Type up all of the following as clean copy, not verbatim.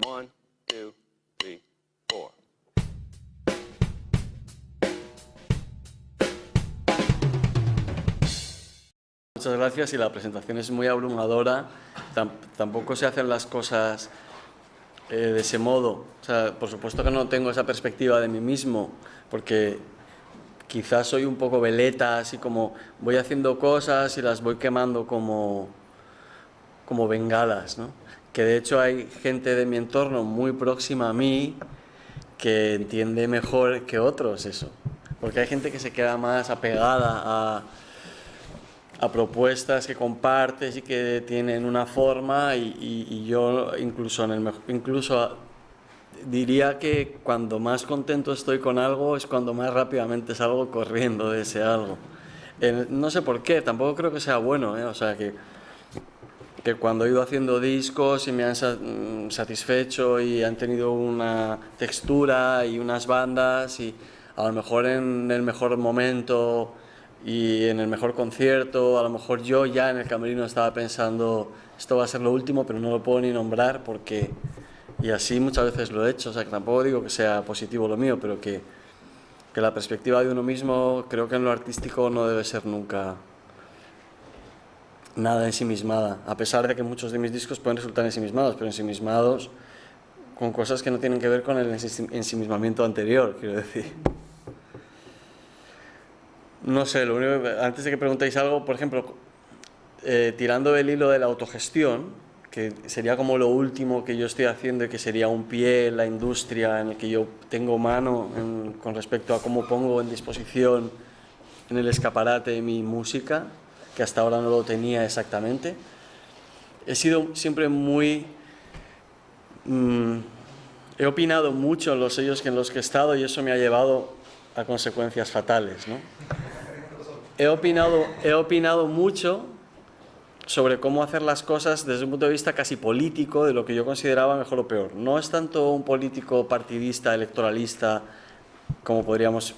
1, 2, 3, 4. Muchas gracias, y la presentación es muy abrumadora. Tampoco se hacen las cosas de ese modo. O sea, por supuesto que no tengo esa perspectiva de mí mismo, porque quizás soy un poco veleta, así como voy haciendo cosas y las voy quemando como bengalas, ¿no? Que de hecho hay gente de mi entorno muy próxima a mí que entiende mejor que otros eso. Porque hay gente que se queda más apegada a propuestas que compartes y que tienen una forma, y yo incluso diría que cuando más contento estoy con algo es cuando más rápidamente salgo corriendo de ese algo. No sé por qué, tampoco creo que sea bueno, ¿eh? O sea, que cuando he ido haciendo discos y me han satisfecho y han tenido una textura y unas bandas, y a lo mejor en el mejor momento y en el mejor concierto, a lo mejor yo ya en el camerino estaba pensando esto va a ser lo último, pero no lo puedo ni nombrar porque... Y así muchas veces lo he hecho. O sea, que tampoco digo que sea positivo lo mío, pero que la perspectiva de uno mismo creo que en lo artístico no debe ser nunca nada ensimismada, a pesar de que muchos de mis discos pueden resultar ensimismados, pero ensimismados con cosas que no tienen que ver con el ensimismamiento anterior, quiero decir. No sé, lo único antes de que preguntéis algo, por ejemplo, tirando el hilo de la autogestión, que sería como lo último que yo estoy haciendo y que sería un pie en la industria en el que yo tengo mano con respecto a cómo pongo en disposición en el escaparate mi música, que hasta ahora no lo tenía exactamente. He sido siempre muy... he opinado mucho en los sellos en los que he estado, y eso me ha llevado a consecuencias fatales, ¿no? He opinado mucho sobre cómo hacer las cosas desde un punto de vista casi político, de lo que yo consideraba mejor o peor. No es tanto un político partidista, electoralista, como podríamos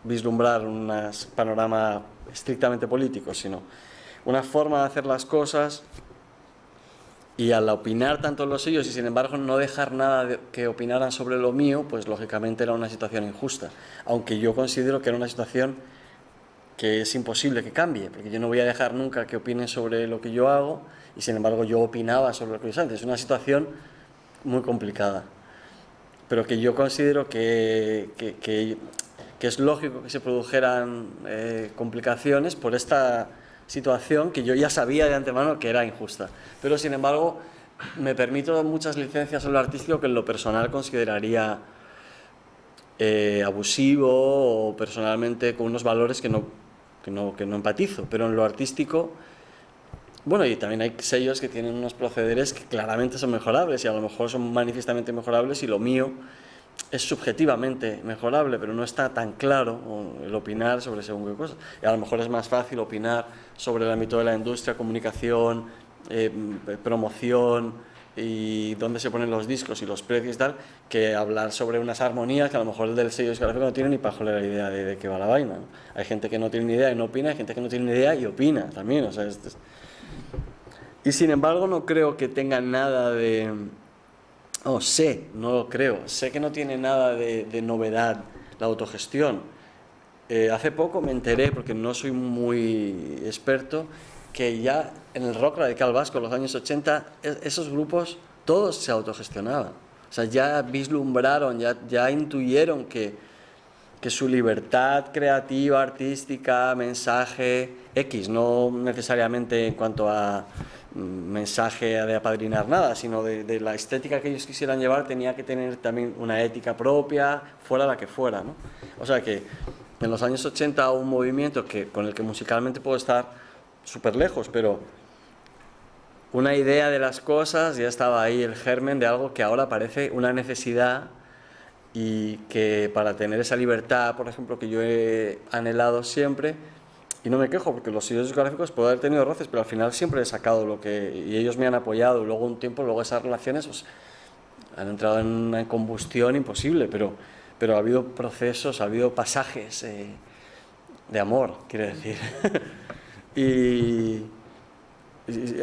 vislumbrar un panorama estrictamente político, sino una forma de hacer las cosas. Y al opinar tanto en los sellos y sin embargo no dejar nada que opinaran sobre lo mío, pues lógicamente era una situación injusta. Aunque yo considero que era una situación que es imposible que cambie, porque yo no voy a dejar nunca que opinen sobre lo que yo hago, y sin embargo yo opinaba sobre lo que yo antes. Es una situación muy complicada, pero que yo considero que es lógico que se produjeran complicaciones por esta situación que yo ya sabía de antemano que era injusta. Pero sin embargo me permito muchas licencias en lo artístico que en lo personal consideraría abusivo, o personalmente con unos valores que no empatizo. Pero en lo artístico, bueno, y también hay sellos que tienen unos procederes que claramente son mejorables, y a lo mejor son manifiestamente mejorables, y lo mío es subjetivamente mejorable, pero no está tan claro el opinar sobre según qué cosas. Y a lo mejor es más fácil opinar sobre el ámbito de la industria, comunicación, promoción y dónde se ponen los discos y los precios y tal, que hablar sobre unas armonías que a lo mejor el del sello discográfico no tiene ni pajolera idea de qué va la vaina, ¿no? Hay gente que no tiene ni idea y no opina, hay gente que no tiene ni idea y opina también, o sea, y sin embargo no creo que tenga nada de... no lo creo. Sé que no tiene nada de novedad la autogestión. Hace poco me enteré, porque no soy muy experto, que ya en el rock radical vasco, en los años 80, esos grupos todos se autogestionaban. O sea, ya vislumbraron, ya intuyeron que su libertad creativa, artística, mensaje X, no necesariamente en cuanto a mensaje de apadrinar nada, sino de la estética que ellos quisieran llevar, tenía que tener también una ética propia, fuera la que fuera, ¿no? O sea que en los años 80 hubo un movimiento con el que musicalmente puedo estar súper lejos, pero una idea de las cosas ya estaba ahí, el germen de algo que ahora parece una necesidad, y que para tener esa libertad, por ejemplo, que yo he anhelado siempre, y no me quejo porque los sellos discográficos puedo haber tenido roces, pero al final siempre he sacado y ellos me han apoyado. Luego un tiempo, luego esas relaciones pues, han entrado en una combustión imposible, pero ha habido procesos, ha habido pasajes de amor, quiero decir. y,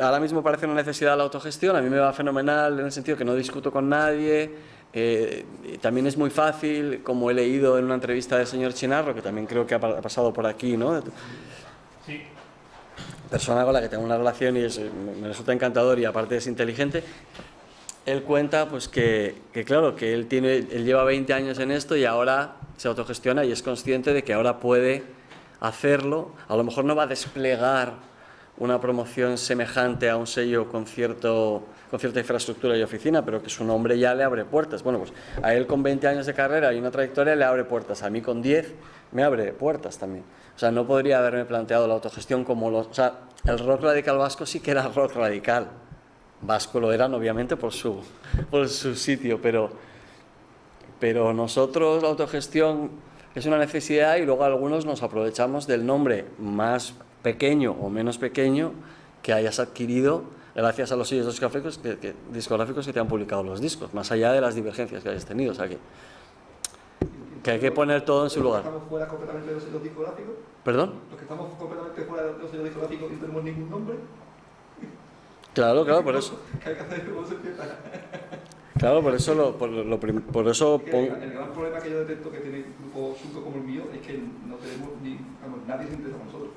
ahora mismo parece una necesidad la autogestión, a mí me va fenomenal en el sentido que no discuto con nadie, también es muy fácil, como he leído en una entrevista del señor Chinarro, que también creo que ha pasado por aquí, ¿no? Sí. Persona con la que tengo una relación y me resulta encantador y aparte es inteligente. Él cuenta pues que claro, que él lleva 20 años en esto y ahora se autogestiona y es consciente de que ahora puede hacerlo. A lo mejor no va a desplegar una promoción semejante a un sello con cierta infraestructura y oficina, pero que su nombre ya le abre puertas. Bueno, pues a él con 20 años de carrera y una trayectoria le abre puertas. A mí con 10 me abre puertas también. O sea, no podría haberme planteado la autogestión como los... O sea, el rock radical vasco sí que era rock radical. Vasco lo eran obviamente por su sitio, pero nosotros la autogestión es una necesidad y luego algunos nos aprovechamos del nombre más pequeño o menos pequeño que hayas adquirido gracias a los sellos discográficos que te han publicado los discos, más allá de las divergencias que hayas tenido. O sea que hay que poner todo en su lugar. ¿Estamos fuera completamente de los sellos discográficos? ¿Perdón? ¿Los que estamos completamente fuera de los sellos discográficos y no tenemos ningún nombre? Claro, por eso. ¿Qué hay que hacer? ¿Cómo se empieza? Claro, por eso El gran problema que yo detecto que tiene un grupo surco como el mío es que no tenemos nadie se interesa por nosotros.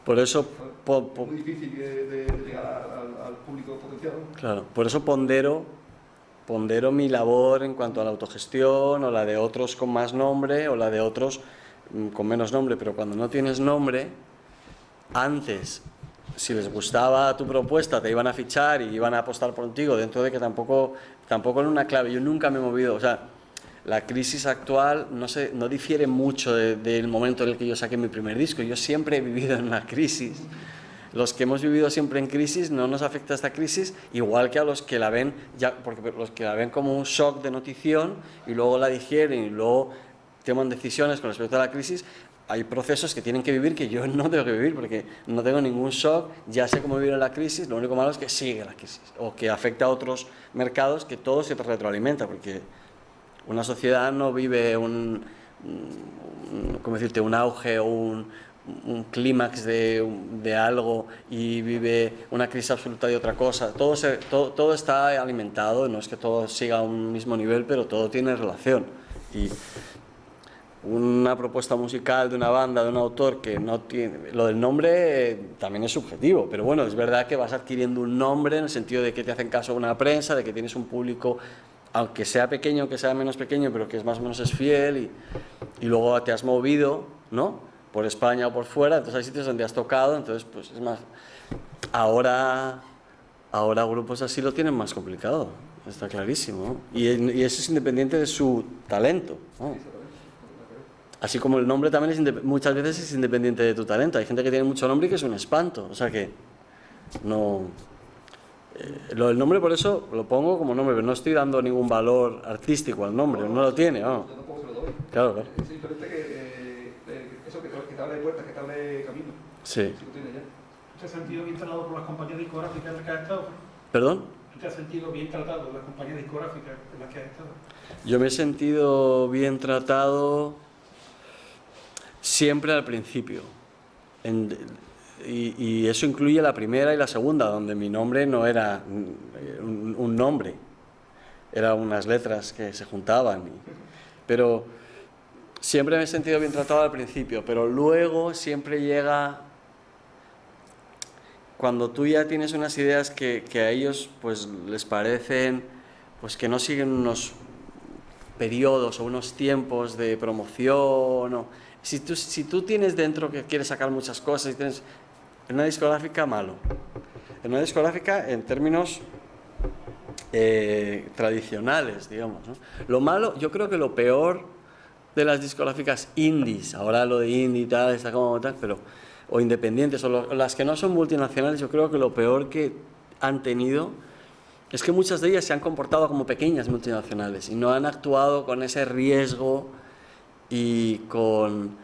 Por eso Es muy difícil de llegar al público potencial. Claro, por eso pondero mi labor en cuanto a la autogestión o la de otros con más nombre o la de otros con menos nombre, pero cuando no tienes nombre, antes, si les gustaba tu propuesta, te iban a fichar y iban a apostar por contigo, dentro de que tampoco en una clave. Yo nunca me he movido, o sea, la crisis actual no difiere mucho del momento en el que yo saqué mi primer disco. Yo siempre he vivido en una crisis. Los que hemos vivido siempre en crisis no nos afecta esta crisis, igual que a los que la ven, porque los que la ven como un shock de notición y luego la digieren y luego toman decisiones con respecto a la crisis. Hay procesos que tienen que vivir que yo no tengo que vivir porque no tengo ningún shock, ya sé cómo vivir en la crisis, lo único malo es que sigue la crisis o que afecta a otros mercados, que todo se retroalimenta, porque una sociedad no vive un auge o un clímax de algo y vive una crisis absoluta de otra cosa. Todo está alimentado, no es que todo siga a un mismo nivel, pero todo tiene relación. Y una propuesta musical de una banda, de un autor que no tiene... Lo del nombre también es subjetivo, pero bueno, es verdad que vas adquiriendo un nombre en el sentido de que te hacen caso una prensa, de que tienes un público, aunque sea pequeño, aunque sea menos pequeño, pero que más o menos es fiel y luego te has movido, ¿no?, por España o por fuera, entonces hay sitios donde has tocado, entonces pues es más... Ahora grupos así lo tienen más complicado, está clarísimo, ¿no? Y eso es independiente de su talento, ¿no? Así como el nombre también muchas veces es independiente de tu talento. Hay gente que tiene mucho nombre y que es un espanto. O sea que no... lo del nombre por eso lo pongo como nombre, pero no estoy dando ningún valor artístico al nombre, no lo tiene, ¿no? Yo tampoco se lo doy. Claro. Es simplemente eso que te abre puertas, que te abre camino. Sí. Si lo tienes ya. ¿Te has sentido bien tratado por las compañías discográficas en las que has estado? ¿Perdón? ¿Te has sentido bien tratado por las compañías discográficas en las que has estado? Yo me he sentido bien tratado siempre al principio. Y eso incluye la primera y la segunda, donde mi nombre no era un nombre, eran unas letras que se juntaban. Pero siempre me he sentido bien tratado al principio, pero luego siempre llega... Cuando tú ya tienes unas ideas que a ellos pues les parecen pues que no siguen unos periodos o unos tiempos de promoción, si tú tienes dentro que quieres sacar muchas cosas, y tienes en una discográfica, malo. En una discográfica en términos tradicionales, digamos, ¿no? Lo malo, yo creo que lo peor de las discográficas indies, ahora lo de indie y tal, está como tal, pero... o independientes, o las que no son multinacionales, yo creo que lo peor que han tenido es que muchas de ellas se han comportado como pequeñas multinacionales y no han actuado con ese riesgo y con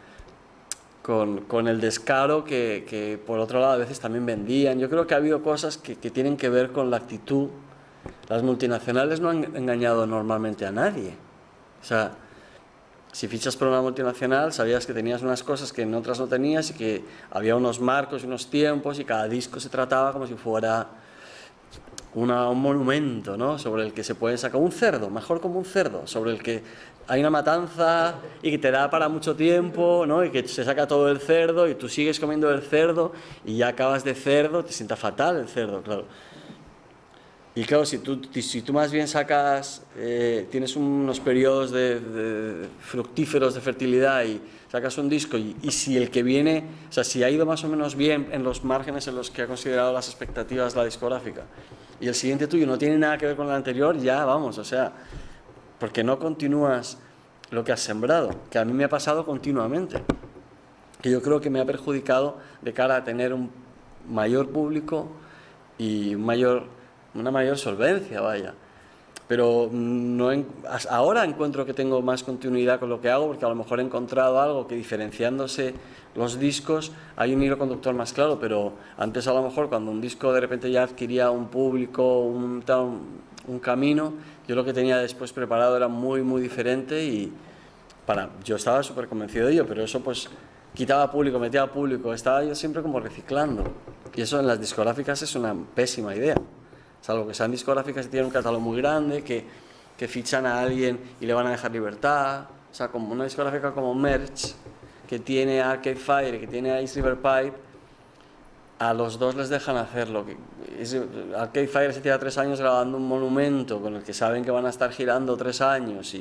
el descaro que por otro lado a veces también vendían. Yo creo que ha habido cosas que tienen que ver con la actitud. Las multinacionales no han engañado normalmente a nadie. O sea, si fichas por una multinacional, sabías que tenías unas cosas que en otras no tenías y que había unos marcos y unos tiempos y cada disco se trataba como si fuera un monumento, ¿no? Sobre el que se puede sacar un cerdo, mejor como un cerdo, sobre el que hay una matanza y que te da para mucho tiempo, ¿no? Y que se saca todo el cerdo y tú sigues comiendo el cerdo y ya acabas de cerdo, te sienta fatal el cerdo, claro. Y claro, si tú más bien sacas, tienes unos periodos fructíferos de fertilidad y sacas un disco y si el que viene, o sea, si ha ido más o menos bien en los márgenes en los que ha considerado las expectativas la discográfica y el siguiente tuyo no tiene nada que ver con el anterior, ya vamos, o sea, porque no continúas lo que has sembrado, que a mí me ha pasado continuamente, que yo creo que me ha perjudicado de cara a tener un mayor público y una mayor solvencia, vaya. Pero ahora encuentro que tengo más continuidad con lo que hago porque a lo mejor he encontrado algo que diferenciándose los discos hay un hilo conductor más claro, pero antes a lo mejor cuando un disco de repente ya adquiría un público, un camino, yo lo que tenía después preparado era muy diferente y yo estaba súper convencido de ello, pero eso pues quitaba público, metía público, estaba yo siempre como reciclando y eso en las discográficas es una pésima idea. Salvo que sean discográficas que tienen un catálogo muy grande, que fichan a alguien y le van a dejar libertad. O sea, como una discográfica como Merch, que tiene a Arcade Fire y que tiene a East River Pipe, a los dos les dejan hacerlo. Arcade Fire se tira 3 años grabando un monumento con el que saben que van a estar girando 3 años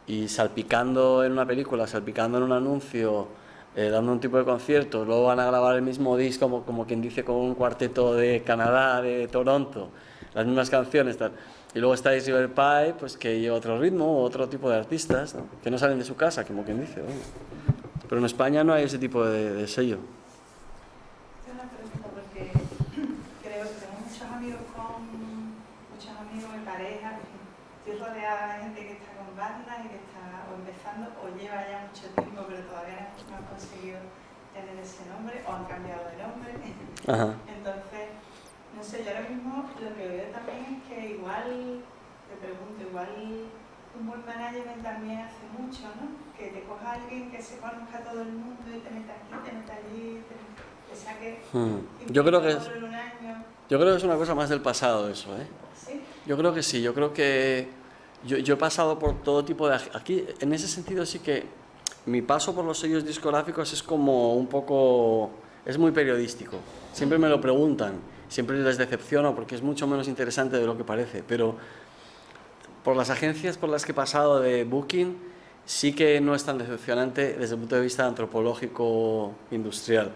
y salpicando en una película, salpicando en un anuncio, dando un tipo de conciertos, luego van a grabar el mismo disco, como quien dice, con un cuarteto de Canadá, de Toronto, las mismas canciones, tal. Y luego está River Pipe, pues que lleva otro ritmo, otro tipo de artistas, ¿no? Que no salen de su casa, como quien dice, ¿no? Pero en España no hay ese tipo de sello. Tengo una pregunta porque creo que tengo muchos amigos y parejas, estoy rodeada de gente que está con bandas y que está o empezando o lleva ya mucho tiempo pero todavía no han conseguido tener ese nombre o han cambiado de nombre. Ajá. Entonces, no sé, yo ahora mismo lo que veo también es que igual, te pregunto, igual un buen management también hace mucho, ¿no? Que te coja alguien que se conozca a todo el mundo y te meta aquí, te meta allí, te saque... Yo creo que en un año. Yo creo que es una cosa más del pasado eso, ¿eh? ¿Sí? Yo creo que sí, yo creo que yo he pasado por todo tipo de... Aquí, en ese sentido sí que mi paso por los sellos discográficos es como un poco... es muy periodístico. Siempre me lo preguntan, siempre les decepciono porque es mucho menos interesante de lo que parece, pero por las agencias por las que he pasado de booking sí que no es tan decepcionante desde el punto de vista antropológico industrial.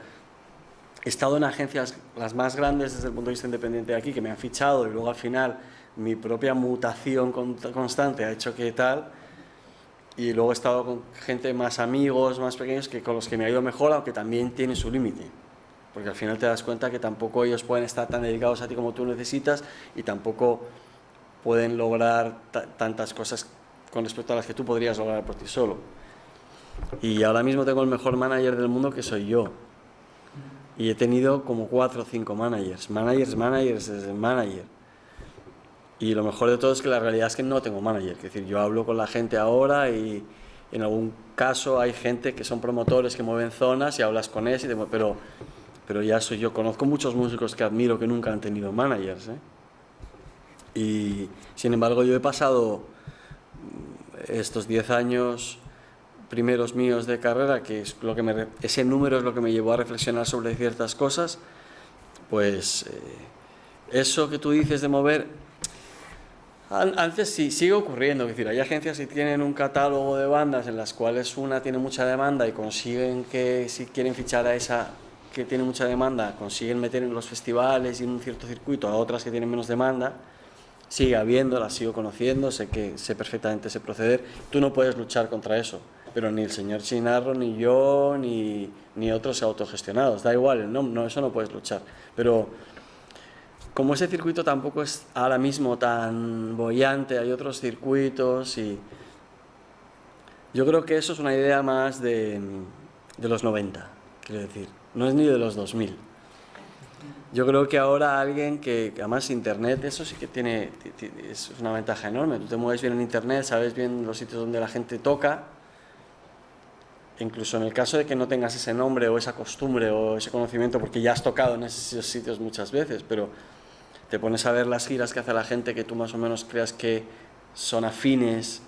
He estado en agencias las más grandes desde el punto de vista independiente de aquí, que me han fichado y luego al final mi propia mutación constante ha hecho que tal, y luego he estado con gente más amigos, más pequeños, que con los que me ha ido mejor, aunque también tiene su límite, porque al final te das cuenta que tampoco ellos pueden estar tan dedicados a ti como tú necesitas y tampoco pueden lograr tantas cosas con respecto a las que tú podrías lograr por ti solo. Y ahora mismo tengo el mejor manager del mundo, que soy yo. Y he tenido como 4 o 5 managers. Y lo mejor de todo es que la realidad es que no tengo manager. Es decir, yo hablo con la gente ahora y en algún caso hay gente que son promotores que mueven zonas y hablas con ellos, pero ya soy yo. Conozco muchos músicos que admiro que nunca han tenido managers, ¿eh? Y sin embargo yo he pasado estos 10 años primeros míos de carrera, que es lo que ese número es lo que me llevó a reflexionar sobre ciertas cosas, pues eso que tú dices de mover, antes sí, sigue ocurriendo, es decir, hay agencias que tienen un catálogo de bandas en las cuales una tiene mucha demanda y consiguen que si quieren fichar a esa que tiene mucha demanda, consiguen meter en los festivales y en un cierto circuito a otras que tienen menos demanda. Sigue habiendo, las sigo conociendo, sé perfectamente ese proceder, tú no puedes luchar contra eso. Pero ni el señor Chinarro, ni yo, ni otros autogestionados, da igual, no, eso no puedes luchar. Pero como ese circuito tampoco es ahora mismo tan boyante, hay otros circuitos y yo creo que eso es una idea más de los 90, quiero decir, no es ni de los 2000. Yo creo que ahora alguien que, además internet, eso sí que es una ventaja enorme, tú te mueves bien en internet, sabes bien los sitios donde la gente toca, incluso en el caso de que no tengas ese nombre o esa costumbre o ese conocimiento, porque ya has tocado en esos sitios muchas veces, pero te pones a ver las giras que hace la gente que tú más o menos creas que son afines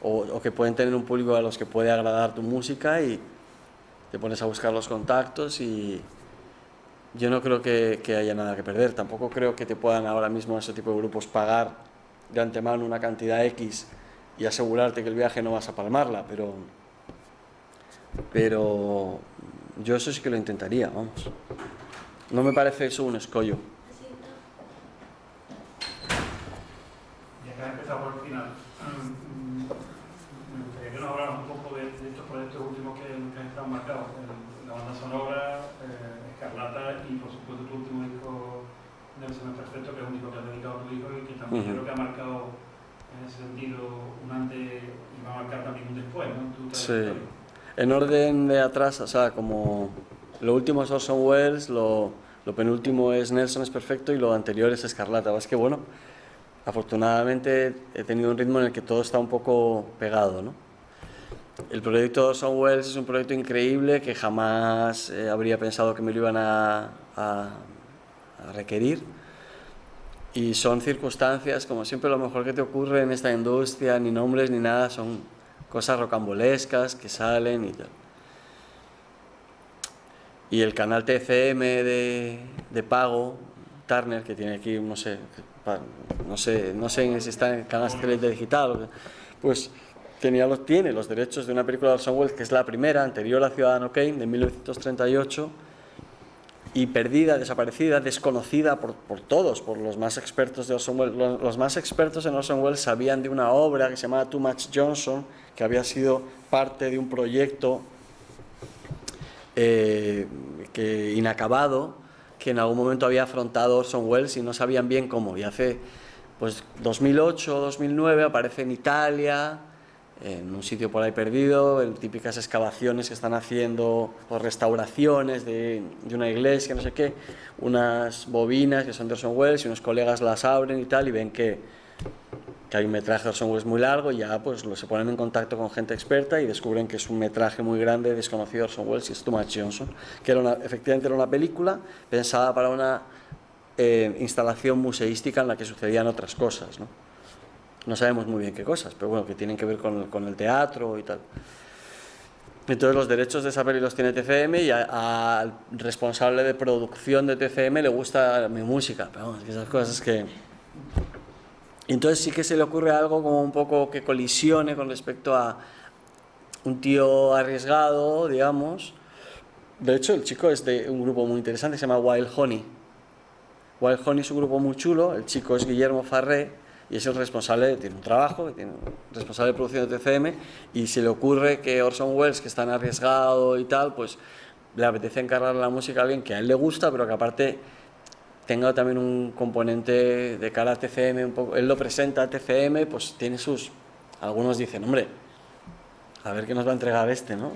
o que pueden tener un público a los que puede agradar tu música, y te pones a buscar los contactos, y yo no creo que haya nada que perder. Tampoco creo que te puedan ahora mismo ese tipo de grupos pagar de antemano una cantidad X y asegurarte que el viaje no vas a palmarla, pero yo eso sí que lo intentaría, vamos. No me parece eso un escollo. Ya que has empezado por el final, me gustaría que nos hablaras un poco de estos proyectos últimos que han estado marcados, la banda sonora, Escarlata y por supuesto tu último disco, Nelson es Perfecto, que es un disco que has dedicado a tu hijo y que también creo que ha marcado en ese sentido un antes y va a marcar también un después, ¿no? Sí. En orden de atrás, o sea, como lo último es Orson Welles, lo penúltimo es Nelson es Perfecto y lo anterior es Escarlata. Es que bueno, afortunadamente he tenido un ritmo en el que todo está un poco pegado, ¿no? El proyecto de Orson Welles es un proyecto increíble que jamás habría pensado que me lo iban a requerir, y son circunstancias, como siempre, lo mejor que te ocurre en esta industria, ni nombres ni nada, son cosas rocambolescas que salen y tal. Y el canal TCM de pago, Turner, que tiene aquí, no sé si está en el canal satélite digital, pues tiene los derechos de una película de Orson Welles, que es la primera, anterior a Ciudadano Kane, de 1938, y perdida, desaparecida, desconocida por todos, por los más expertos de Orson Welles. Los más expertos en Orson Welles sabían de una obra que se llamaba Too Much Johnson, que había sido parte de un proyecto inacabado, que en algún momento había afrontado Orson Welles, y no sabían bien cómo. Y hace 2008 o 2009 aparece en Italia, en un sitio por ahí perdido, en típicas excavaciones que están haciendo, o restauraciones de una iglesia, no sé qué, unas bobinas que son de Orson Welles, y unos colegas las abren y tal, y ven que hay un metraje de Orson Welles muy largo, y ya pues se ponen en contacto con gente experta y descubren que es un metraje muy grande desconocido de Orson Welles, y es Too Much Johnson, que efectivamente era una película pensada para una instalación museística en la que sucedían otras cosas, ¿no? No sabemos muy bien qué cosas, pero bueno, que tienen que ver con el teatro y tal. Entonces los derechos de esa peli los tiene TCM, y al responsable de producción de TCM le gusta mi música, pero vamos, esas cosas que... Entonces sí que se le ocurre algo como un poco que colisione con respecto a un tío arriesgado, digamos. De hecho, el chico es de un grupo muy interesante, se llama Wild Honey. Wild Honey es un grupo muy chulo, el chico es Guillermo Farré, y es el responsable, tiene un trabajo, tiene responsable de producción de TCM, y se le ocurre que Orson Welles, que es tan arriesgado y tal, pues le apetece encargar la música a alguien que a él le gusta, pero que aparte tenga también un componente de cara a TCM, un poco, él lo presenta a TCM, pues tiene algunos dicen, hombre, a ver qué nos va a entregar este, ¿no?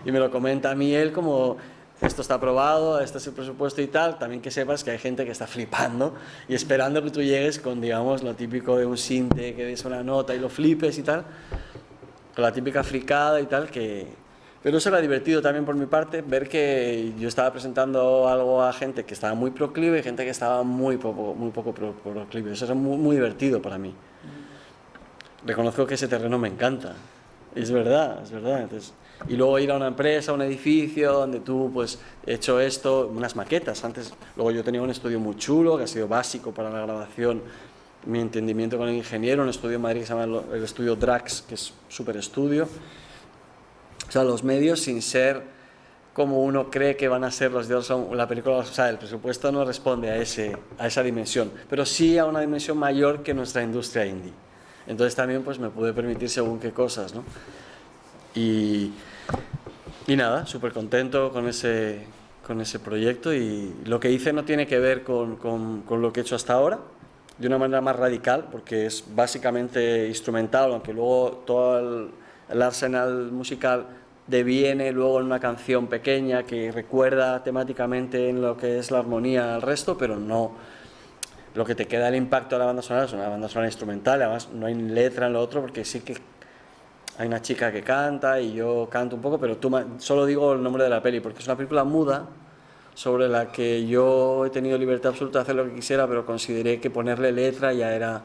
Y me lo comenta a mí él como... Esto está aprobado, este es el presupuesto y tal. También que sepas que hay gente que está flipando y esperando que tú llegues con, digamos, lo típico de un sinte, que des una nota y lo flipes y tal, con la típica fricada y tal, pero eso era divertido también por mi parte, ver que yo estaba presentando algo a gente que estaba muy proclive y gente que estaba muy poco proclive. Eso era muy divertido para mí. Reconozco que ese terreno me encanta. Es verdad. Entonces, y luego ir a una empresa, a un edificio donde tú, pues, he hecho esto, unas maquetas. Luego yo tenía un estudio muy chulo, que ha sido básico para la grabación, mi entendimiento con el ingeniero, un estudio en Madrid que se llama el estudio Drax, que es súper estudio. O sea, los medios, sin ser como uno cree que van a ser los de Orson, la película, o sea, el presupuesto no responde a esa dimensión, pero sí a una dimensión mayor que nuestra industria indie. Entonces también pues me pude permitir según qué cosas, ¿no? Y nada, súper contento con ese proyecto, y lo que hice no tiene que ver con lo que he hecho hasta ahora, de una manera más radical, porque es básicamente instrumental, aunque luego todo el arsenal musical deviene luego en una canción pequeña que recuerda temáticamente en lo que es la armonía al resto, pero no... Lo que te queda el impacto de la banda sonora es una banda sonora instrumental, además no hay letra en lo otro, porque sí que hay una chica que canta y yo canto un poco, pero solo digo el nombre de la peli, porque es una película muda sobre la que yo he tenido libertad absoluta de hacer lo que quisiera, pero consideré que ponerle letra ya era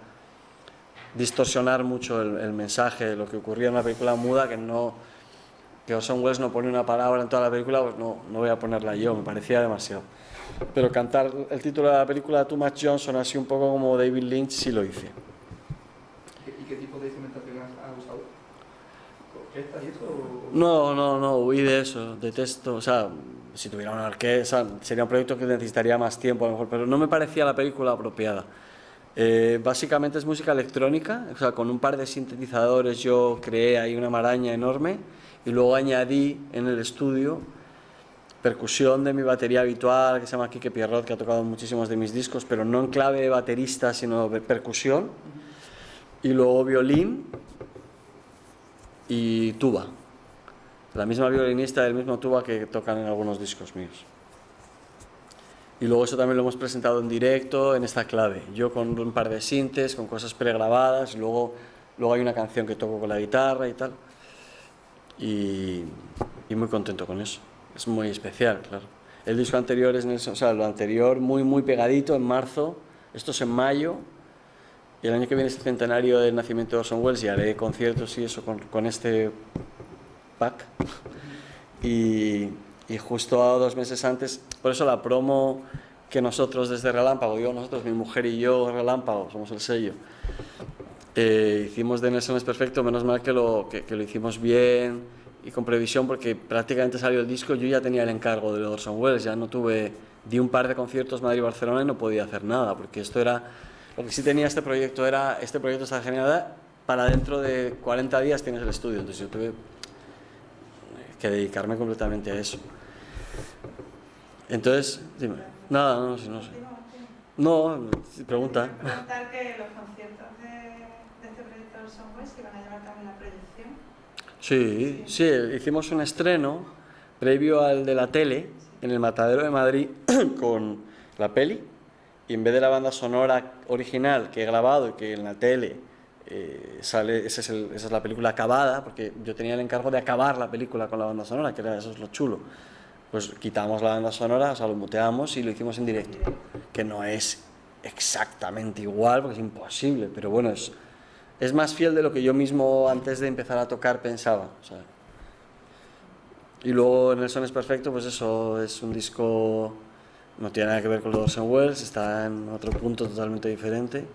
distorsionar mucho el mensaje de lo que ocurría en una película muda, que Orson Welles no pone una palabra en toda la película, pues no voy a ponerla yo, me parecía demasiado. Pero cantar el título de la película Too Much Johnson así un poco como David Lynch sí lo hice. ¿Y qué tipo de instrumentación has usado? ¿Orquesta y eso? No, huí de eso, detesto, o sea, si tuviera una orquesta sería un proyecto que necesitaría más tiempo a lo mejor, pero no me parecía la película apropiada. Básicamente es música electrónica, o sea, con un par de sintetizadores yo creé ahí una maraña enorme y luego añadí en el estudio percusión de mi batería habitual, que se llama Quique Pierrot, que ha tocado muchísimos de mis discos, pero no en clave de baterista, sino de percusión, y luego violín y tuba, la misma violinista y el mismo tuba que tocan en algunos discos míos. Y luego eso también lo hemos presentado en directo en esta clave, yo con un par de sintes, con cosas pregrabadas, luego hay una canción que toco con la guitarra y tal, y muy contento con eso, es muy especial, claro. El disco anterior es Nelson, o sea, lo anterior muy pegadito en marzo, esto es en mayo, y el año que viene es el centenario del nacimiento de Orson Welles y haré conciertos y eso con este pack. Y justo 2 meses antes, por eso la promo que nosotros desde Relámpago, digo nosotros, mi mujer y yo, Relámpago, somos el sello, hicimos de Nelson es Perfecto, menos mal que lo hicimos bien y con previsión, porque prácticamente salió el disco, yo ya tenía el encargo de Orson Welles, ya di un par de conciertos Madrid-Barcelona y no podía hacer nada, porque esto era, lo que sí tenía este proyecto está genial, para dentro de 40 días tienes el estudio, entonces yo tuve que dedicarme completamente a eso. Entonces, dime. Nada, no sé. No, pregunta. Preguntar que los conciertos de este proyecto de Orson Welles se van a llevar también la proyección. Sí, hicimos un estreno previo al de la tele en el Matadero de Madrid con la peli, y en vez de la banda sonora original que he grabado y que en la tele sale, esa es la película acabada, porque yo tenía el encargo de acabar la película con la banda sonora, que eso es lo chulo. Pues quitamos la banda sonora, o sea, lo muteamos y lo hicimos en directo, que no es exactamente igual, porque es imposible, pero bueno, es más fiel de lo que yo mismo antes de empezar a tocar pensaba, o sea. Y luego Nelson es Perfecto, pues eso, es un disco, no tiene nada que ver con los Orson Welles, está en otro punto totalmente diferente.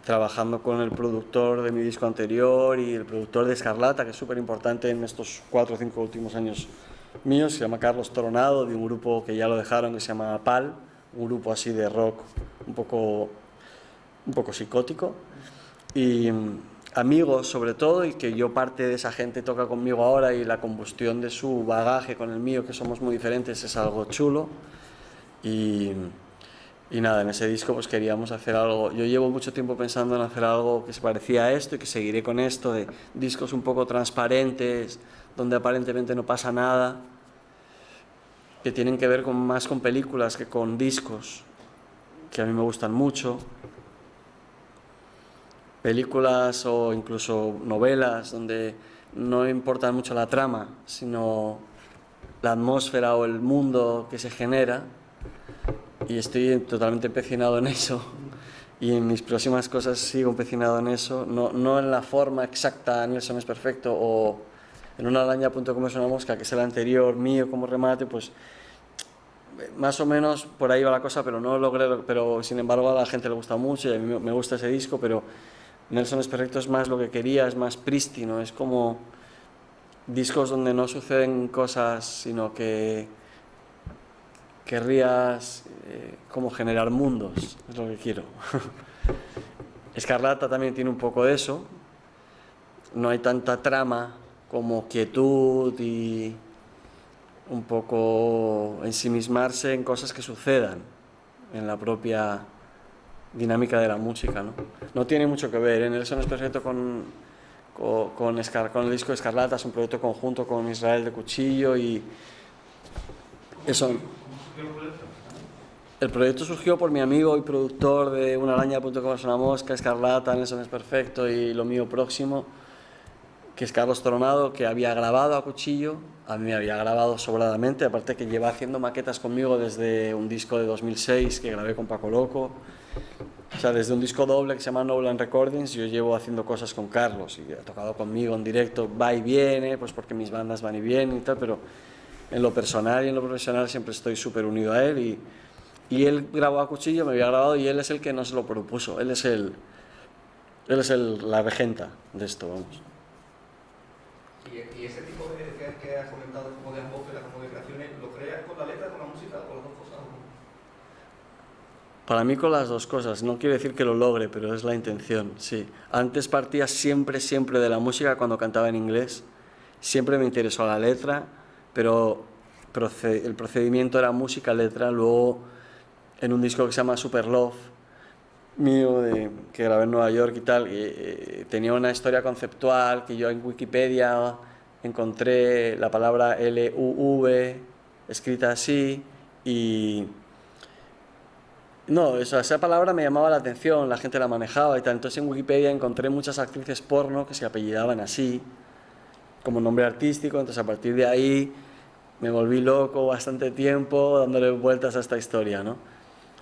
Trabajando con el productor de mi disco anterior y el productor de Escarlata, que es súper importante en estos 4 o 5 últimos años míos, se llama Carlos Toronado, de un grupo que ya lo dejaron, que se llama PAL, un grupo así de rock un poco psicótico, y amigos sobre todo, y que yo parte de esa gente toca conmigo ahora, y la combustión de su bagaje con el mío, que somos muy diferentes, es algo chulo. Y nada, en ese disco pues queríamos hacer algo, yo llevo mucho tiempo pensando en hacer algo que se parecía a esto y que seguiré con esto, de discos un poco transparentes, donde aparentemente no pasa nada, que tienen que ver más con películas que con discos, que a mí me gustan mucho, películas o incluso novelas donde no importa mucho la trama, sino la atmósfera o el mundo que se genera. Y estoy totalmente empecinado en eso, y en mis próximas cosas sigo empecinado en eso, no en la forma exacta Nelson es Perfecto o en una araña.com es una mosca, que es el anterior mío como remate, pues más o menos por ahí va la cosa, pero no logré, pero sin embargo a la gente le gusta mucho y a mí me gusta ese disco, pero Nelson es Perfecto es más lo que quería, es más prístino, es como discos donde no suceden cosas, sino que querrías como generar mundos, es lo que quiero. Escarlata también tiene un poco de eso, no hay tanta trama como quietud y un poco ensimismarse en cosas que sucedan en la propia dinámica de la música, ¿no? No tiene mucho que ver, Nelson es Perfecto con el disco Escarlata, es un proyecto conjunto con Israel de Cuchillo, y eso. El proyecto surgió por mi amigo y productor de unaraña.com es una mosca, Escarlata, Nelson es Perfecto y lo mío próximo, que es Carlos Tronado, que había grabado a cuchillo, a mí me había grabado sobradamente, aparte que lleva haciendo maquetas conmigo desde un disco de 2006 que grabé con Paco Loco. O sea, desde un disco doble que se llama Nolan Recordings, yo llevo haciendo cosas con Carlos y ha tocado conmigo en directo, va y viene, pues porque mis bandas van y vienen y tal, pero en lo personal y en lo profesional siempre estoy súper unido a él y él grabó a cuchillo, me había grabado y él es el que nos lo propuso, él es la regenta de esto, vamos. Y ese tipo de que has comentado, como de atmósfera, como de creaciones, ¿lo creas con la letra, con la música, con las dos cosas? Para mí con las dos cosas, no quiere decir que lo logre, pero es la intención, sí. Antes partía siempre de la música cuando cantaba en inglés, siempre me interesó la letra, pero el procedimiento era música, letra. Luego en un disco que se llama Super Love, mío, que grabé en Nueva York y tal, tenía una historia conceptual que yo en Wikipedia encontré la palabra LUV escrita así y... No, esa palabra me llamaba la atención, la gente la manejaba y tal. Entonces en Wikipedia encontré muchas actrices porno que se apellidaban así, como nombre artístico. Entonces a partir de ahí me volví loco bastante tiempo dándole vueltas a esta historia, ¿no?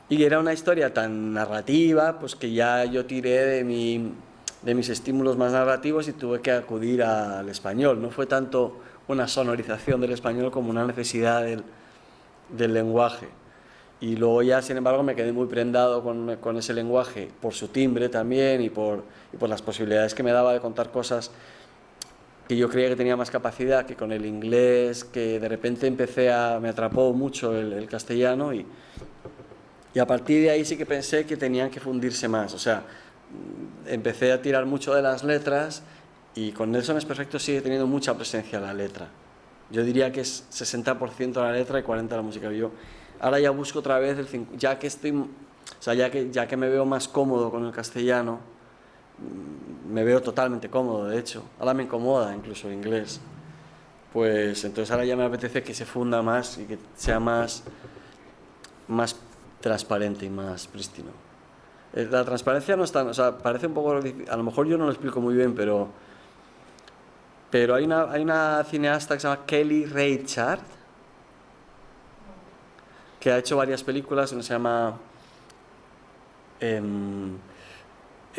Y era una historia tan narrativa, pues que ya yo tiré de mis estímulos más narrativos y tuve que acudir al español. No fue tanto una sonorización del español como una necesidad del lenguaje. Y luego ya, sin embargo, me quedé muy prendado con ese lenguaje, por su timbre también y por las posibilidades que me daba de contar cosas que yo creía que tenía más capacidad que con el inglés, que de repente me atrapó mucho el castellano y a partir de ahí sí que pensé que tenían que fundirse más. O sea, empecé a tirar mucho de las letras y con Nelson es Perfecto sigue teniendo mucha presencia la letra. Yo diría que es 60% la letra y 40% la música. Yo ahora ya busco otra vez, ya que me veo más cómodo con el castellano, me veo totalmente cómodo, de hecho. Ahora me incomoda incluso el inglés. Pues entonces ahora ya me apetece que se funda más y que sea más transparente y más prístino. La transparencia no está, o sea, parece un poco, a lo mejor yo no lo explico muy bien, pero hay una cineasta que se llama Kelly Reichardt, que ha hecho varias películas, una se llama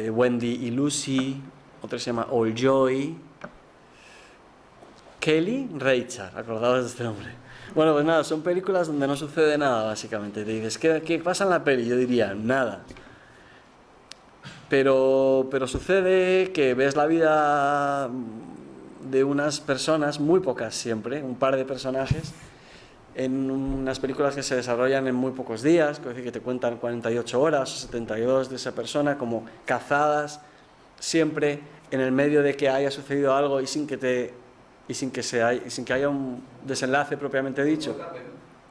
Wendy y Lucy, otra se llama All Joy. Kelly Reichardt, acordaos de este nombre. Bueno, pues nada, son películas donde no sucede nada, básicamente. Te dices, ¿qué pasa en la peli? Yo diría, nada. Pero sucede que ves la vida de unas personas, muy pocas siempre, un par de personajes, en unas películas que se desarrollan en muy pocos días, es decir, que te cuentan 48 horas o 72 de esa persona, como cazadas, siempre en el medio de que haya sucedido algo y sin que haya un desenlace propiamente dicho.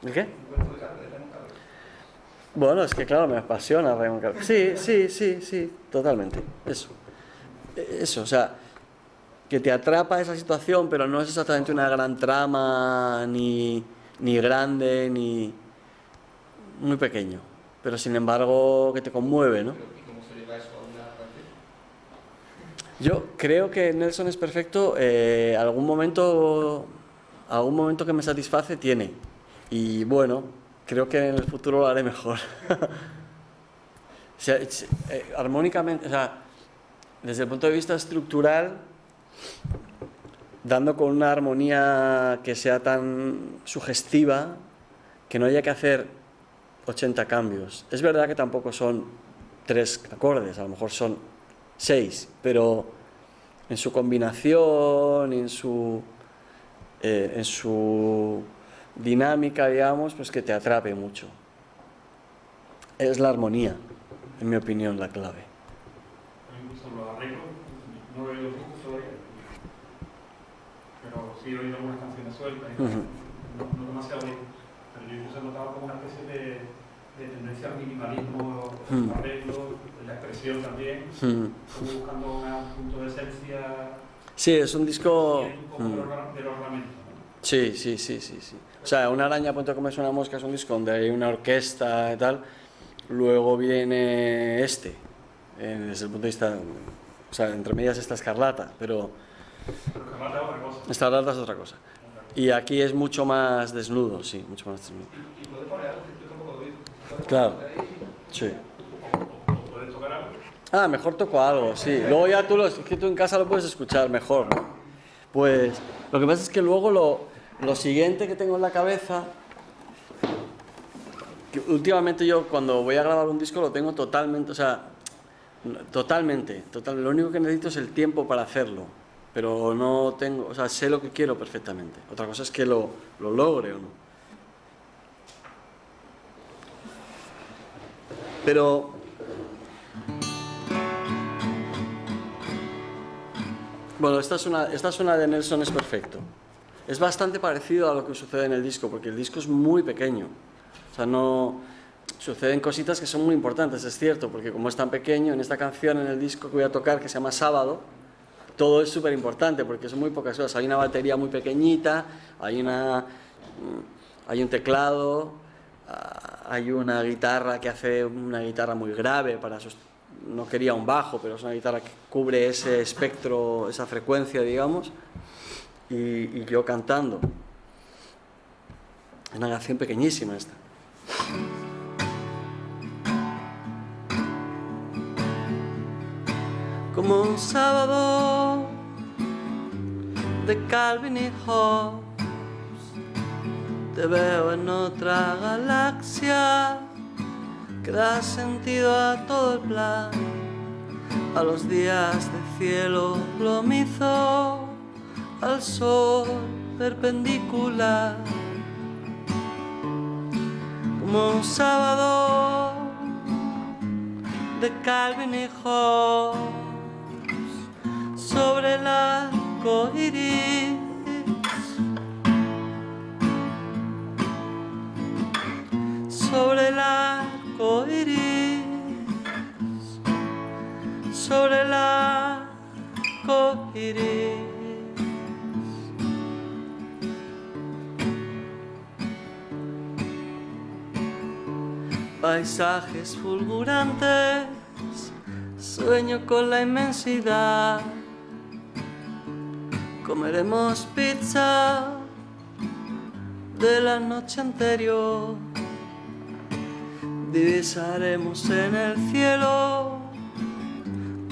¿El qué? Bueno, es que claro, me apasiona Raymond Carver. Sí, totalmente. Eso, o sea, que te atrapa esa situación, pero no es exactamente una gran trama, ni grande, ni muy pequeño. Pero sin embargo, que te conmueve, ¿no? ¿Y cómo se lleva eso a una canción? Yo creo que Nelson es Perfecto, algún momento que me satisface tiene. Y bueno, creo que en el futuro lo haré mejor. O sea, armónicamente, o sea, desde el punto de vista estructural, dando con una armonía que sea tan sugestiva que no haya que hacer 80 cambios. Es verdad que tampoco son 3 acordes, a lo mejor son 6, pero en su combinación, en su dinámica, digamos, pues que te atrape mucho. Es la armonía, en mi opinión, la clave. Incluso los arreglos, no he oído mucho todavía, pero sí he oído algunas canciones sueltas, no demasiado bien, pero yo incluso he notado como una especie de tendencia al minimalismo, en los arreglos, en la expresión también, como buscando un punto de esencia. Sí, es un disco... Un poco del ornamento, ¿no? Sí. O sea, Una araña a punto de comerse una mosca es un disco donde hay una orquesta y tal. Luego viene desde el punto de vista... O sea, entre medias está Escarlata, pero Pero Escarlata es otra cosa. Escarlata es otra cosa. Y aquí es mucho más desnudo, sí, mucho más desnudo. Y puedes poner algo que yo tampoco lo he oído. Puedes Claro. poner ahí. Sí. O puedes tocar algo. Ah, mejor toco algo, sí. Luego ya es que tú en casa lo puedes escuchar mejor, ¿no? Pues lo que pasa es que luego lo siguiente que tengo en la cabeza, que últimamente yo cuando voy a grabar un disco lo tengo totalmente, o sea, totalmente, lo único que necesito es el tiempo para hacerlo, pero no tengo, o sea, sé lo que quiero perfectamente. Otra cosa es que lo logre o no. Pero bueno, esta es una de Nelson es perfecto. Es bastante parecido a lo que sucede en el disco, porque el disco es muy pequeño. O sea, no suceden cositas que son muy importantes, es cierto, porque como es tan pequeño, en esta canción, en el disco que voy a tocar, que se llama Sábado, todo es súper importante, porque son muy pocas cosas. Hay una batería muy pequeñita, hay un teclado, hay una guitarra que hace una guitarra muy grave no quería un bajo, pero es una guitarra que cubre ese espectro, esa frecuencia, digamos, y yo cantando. Es una canción pequeñísima esta. Como un sábado de Calvin y Hobbes, te veo en otra galaxia que da sentido a todo el plan, a los días de cielo plomizo, al sol perpendicular. Como un sábado de Calvin y Hobbes sobre el arco iris, sobre el arco iris, sobre el arco iris. Paisajes fulgurantes, sueño con la inmensidad. Comeremos pizza de la noche anterior. Divisaremos en el cielo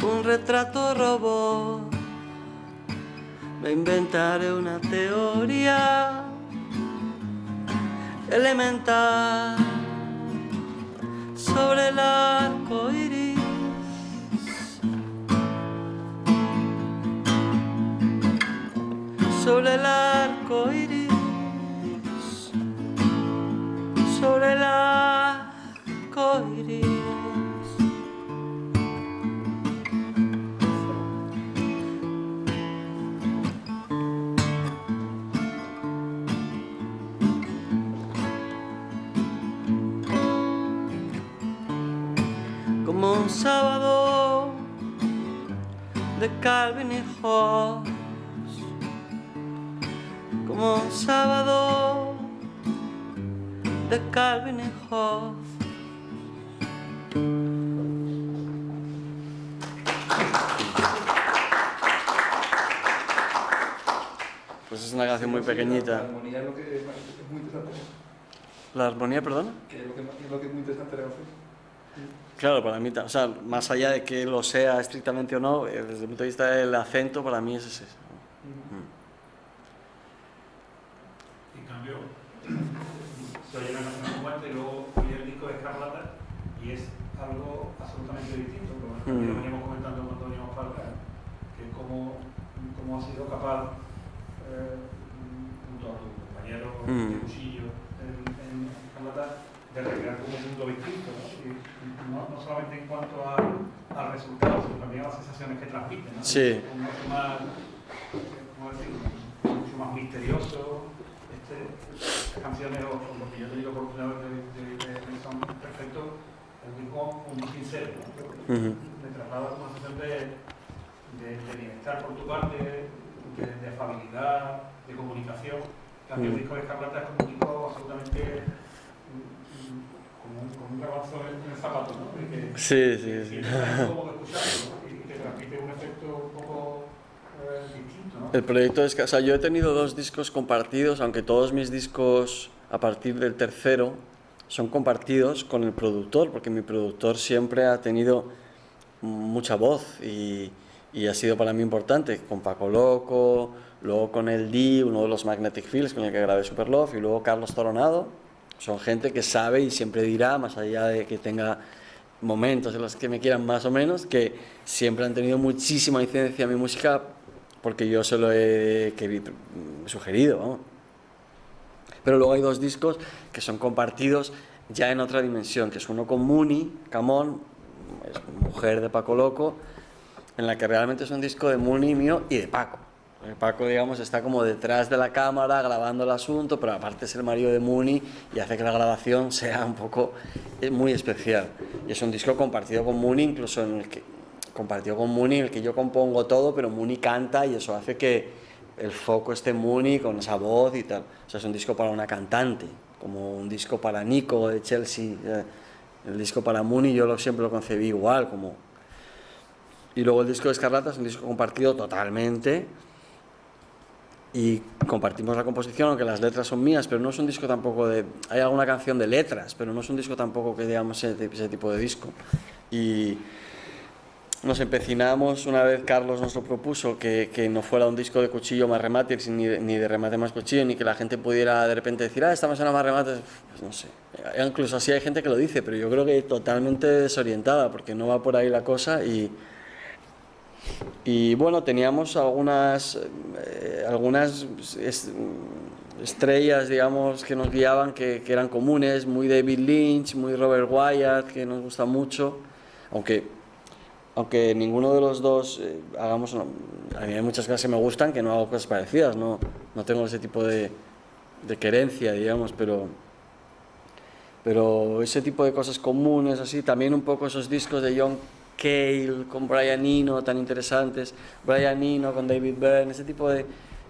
un retrato robot. Me inventaré una teoría elemental sobre el arco iris, sobre el arco iris, sobre el arco iris. Como un sábado de Calvin y Hobbes, como un sábado de Calvin y Hobbes. Pues es una canción muy La pequeñita. armonía es lo que es muy interesante. ¿La armonía, perdona? Que es lo que es muy interesante de la canción. Claro, para mí, o sea, más allá de que lo sea estrictamente o no, desde el punto de vista del acento, para mí es ese. En cambio, se oye una canción como esta y luego oye el disco de Escarlata y es algo absolutamente distinto. Lo veníamos comentando cuando veníamos para acá, que cómo has sido capaz, junto a tu compañero de cuchillo en Escarlata, de recrear como un mundo distinto, ¿no? Y no solamente en cuanto al resultado, sino también a las sensaciones que transmiten, ¿no? Sí. Mucho más, ¿cómo decir? Mucho más misterioso. Estas canciones, o lo que yo te digo por primera vez de Son Perfectos, es un disco muy sincero, ¿no? Me traslada una sensación de bienestar por tu parte, de afabilidad, de comunicación. En cambio, el disco de Escarlata es como un disco absolutamente como un grabazo en el zapato, ¿no? Que Sí. es incómodo escucharlo, ¿no? Y que transmite un efecto un poco distinto, ¿no? El proyecto es que, o sea, yo he tenido 2 discos compartidos, aunque todos mis discos a partir del tercero son compartidos con el productor, porque mi productor siempre ha tenido mucha voz y ha sido para mí importante, con Paco Loco, luego con el Di, uno de los Magnetic Fields con el que grabé Superlove, y luego Carlos Toronado. Son gente que sabe y siempre dirá, más allá de que tenga momentos en los que me quieran más o menos, que siempre han tenido muchísima incidencia en mi música porque yo se lo he sugerido, vamos. Pero luego hay 2 discos que son compartidos ya en otra dimensión, que es uno con Muni Camón, es mujer de Paco Loco, en la que realmente es un disco de Muni mío y de Paco. Paco, digamos, está como detrás de la cámara grabando el asunto, pero aparte es el marido de Muni y hace que la grabación sea un poco muy especial. Y es un disco compartido con Muni, incluso en el que compartido con Muni, en el que yo compongo todo, pero Muni canta y eso hace que el foco esté en Muni con esa voz y tal. O sea, es un disco para una cantante, como un disco para Nico de Chelsea. El disco para Muni yo siempre lo concebí igual, como... Y luego el disco de Escarlata es un disco compartido totalmente y compartimos la composición, aunque las letras son mías, pero no es un disco tampoco de... Hay alguna canción de letras, pero no es un disco tampoco que digamos ese tipo de disco. Y nos empecinamos, una vez Carlos nos lo propuso, que no fuera un disco de cuchillo más remate, ni de remate más cuchillo, ni que la gente pudiera de repente decir, esta me suena más remate, pues no sé. Incluso así hay gente que lo dice, pero yo creo que totalmente desorientada, porque no va por ahí la cosa y bueno, teníamos algunas estrellas, digamos, que nos guiaban, que eran comunes, muy David Lynch, muy Robert Wyatt, que nos gusta mucho, aunque ninguno de los dos hagamos... a mí hay muchas cosas que me gustan, que no hago cosas parecidas, no tengo ese tipo de querencia, digamos, pero ese tipo de cosas comunes, así, también un poco esos discos de John Cale con Brian Eno tan interesantes, Brian Eno con David Byrne, ese tipo de...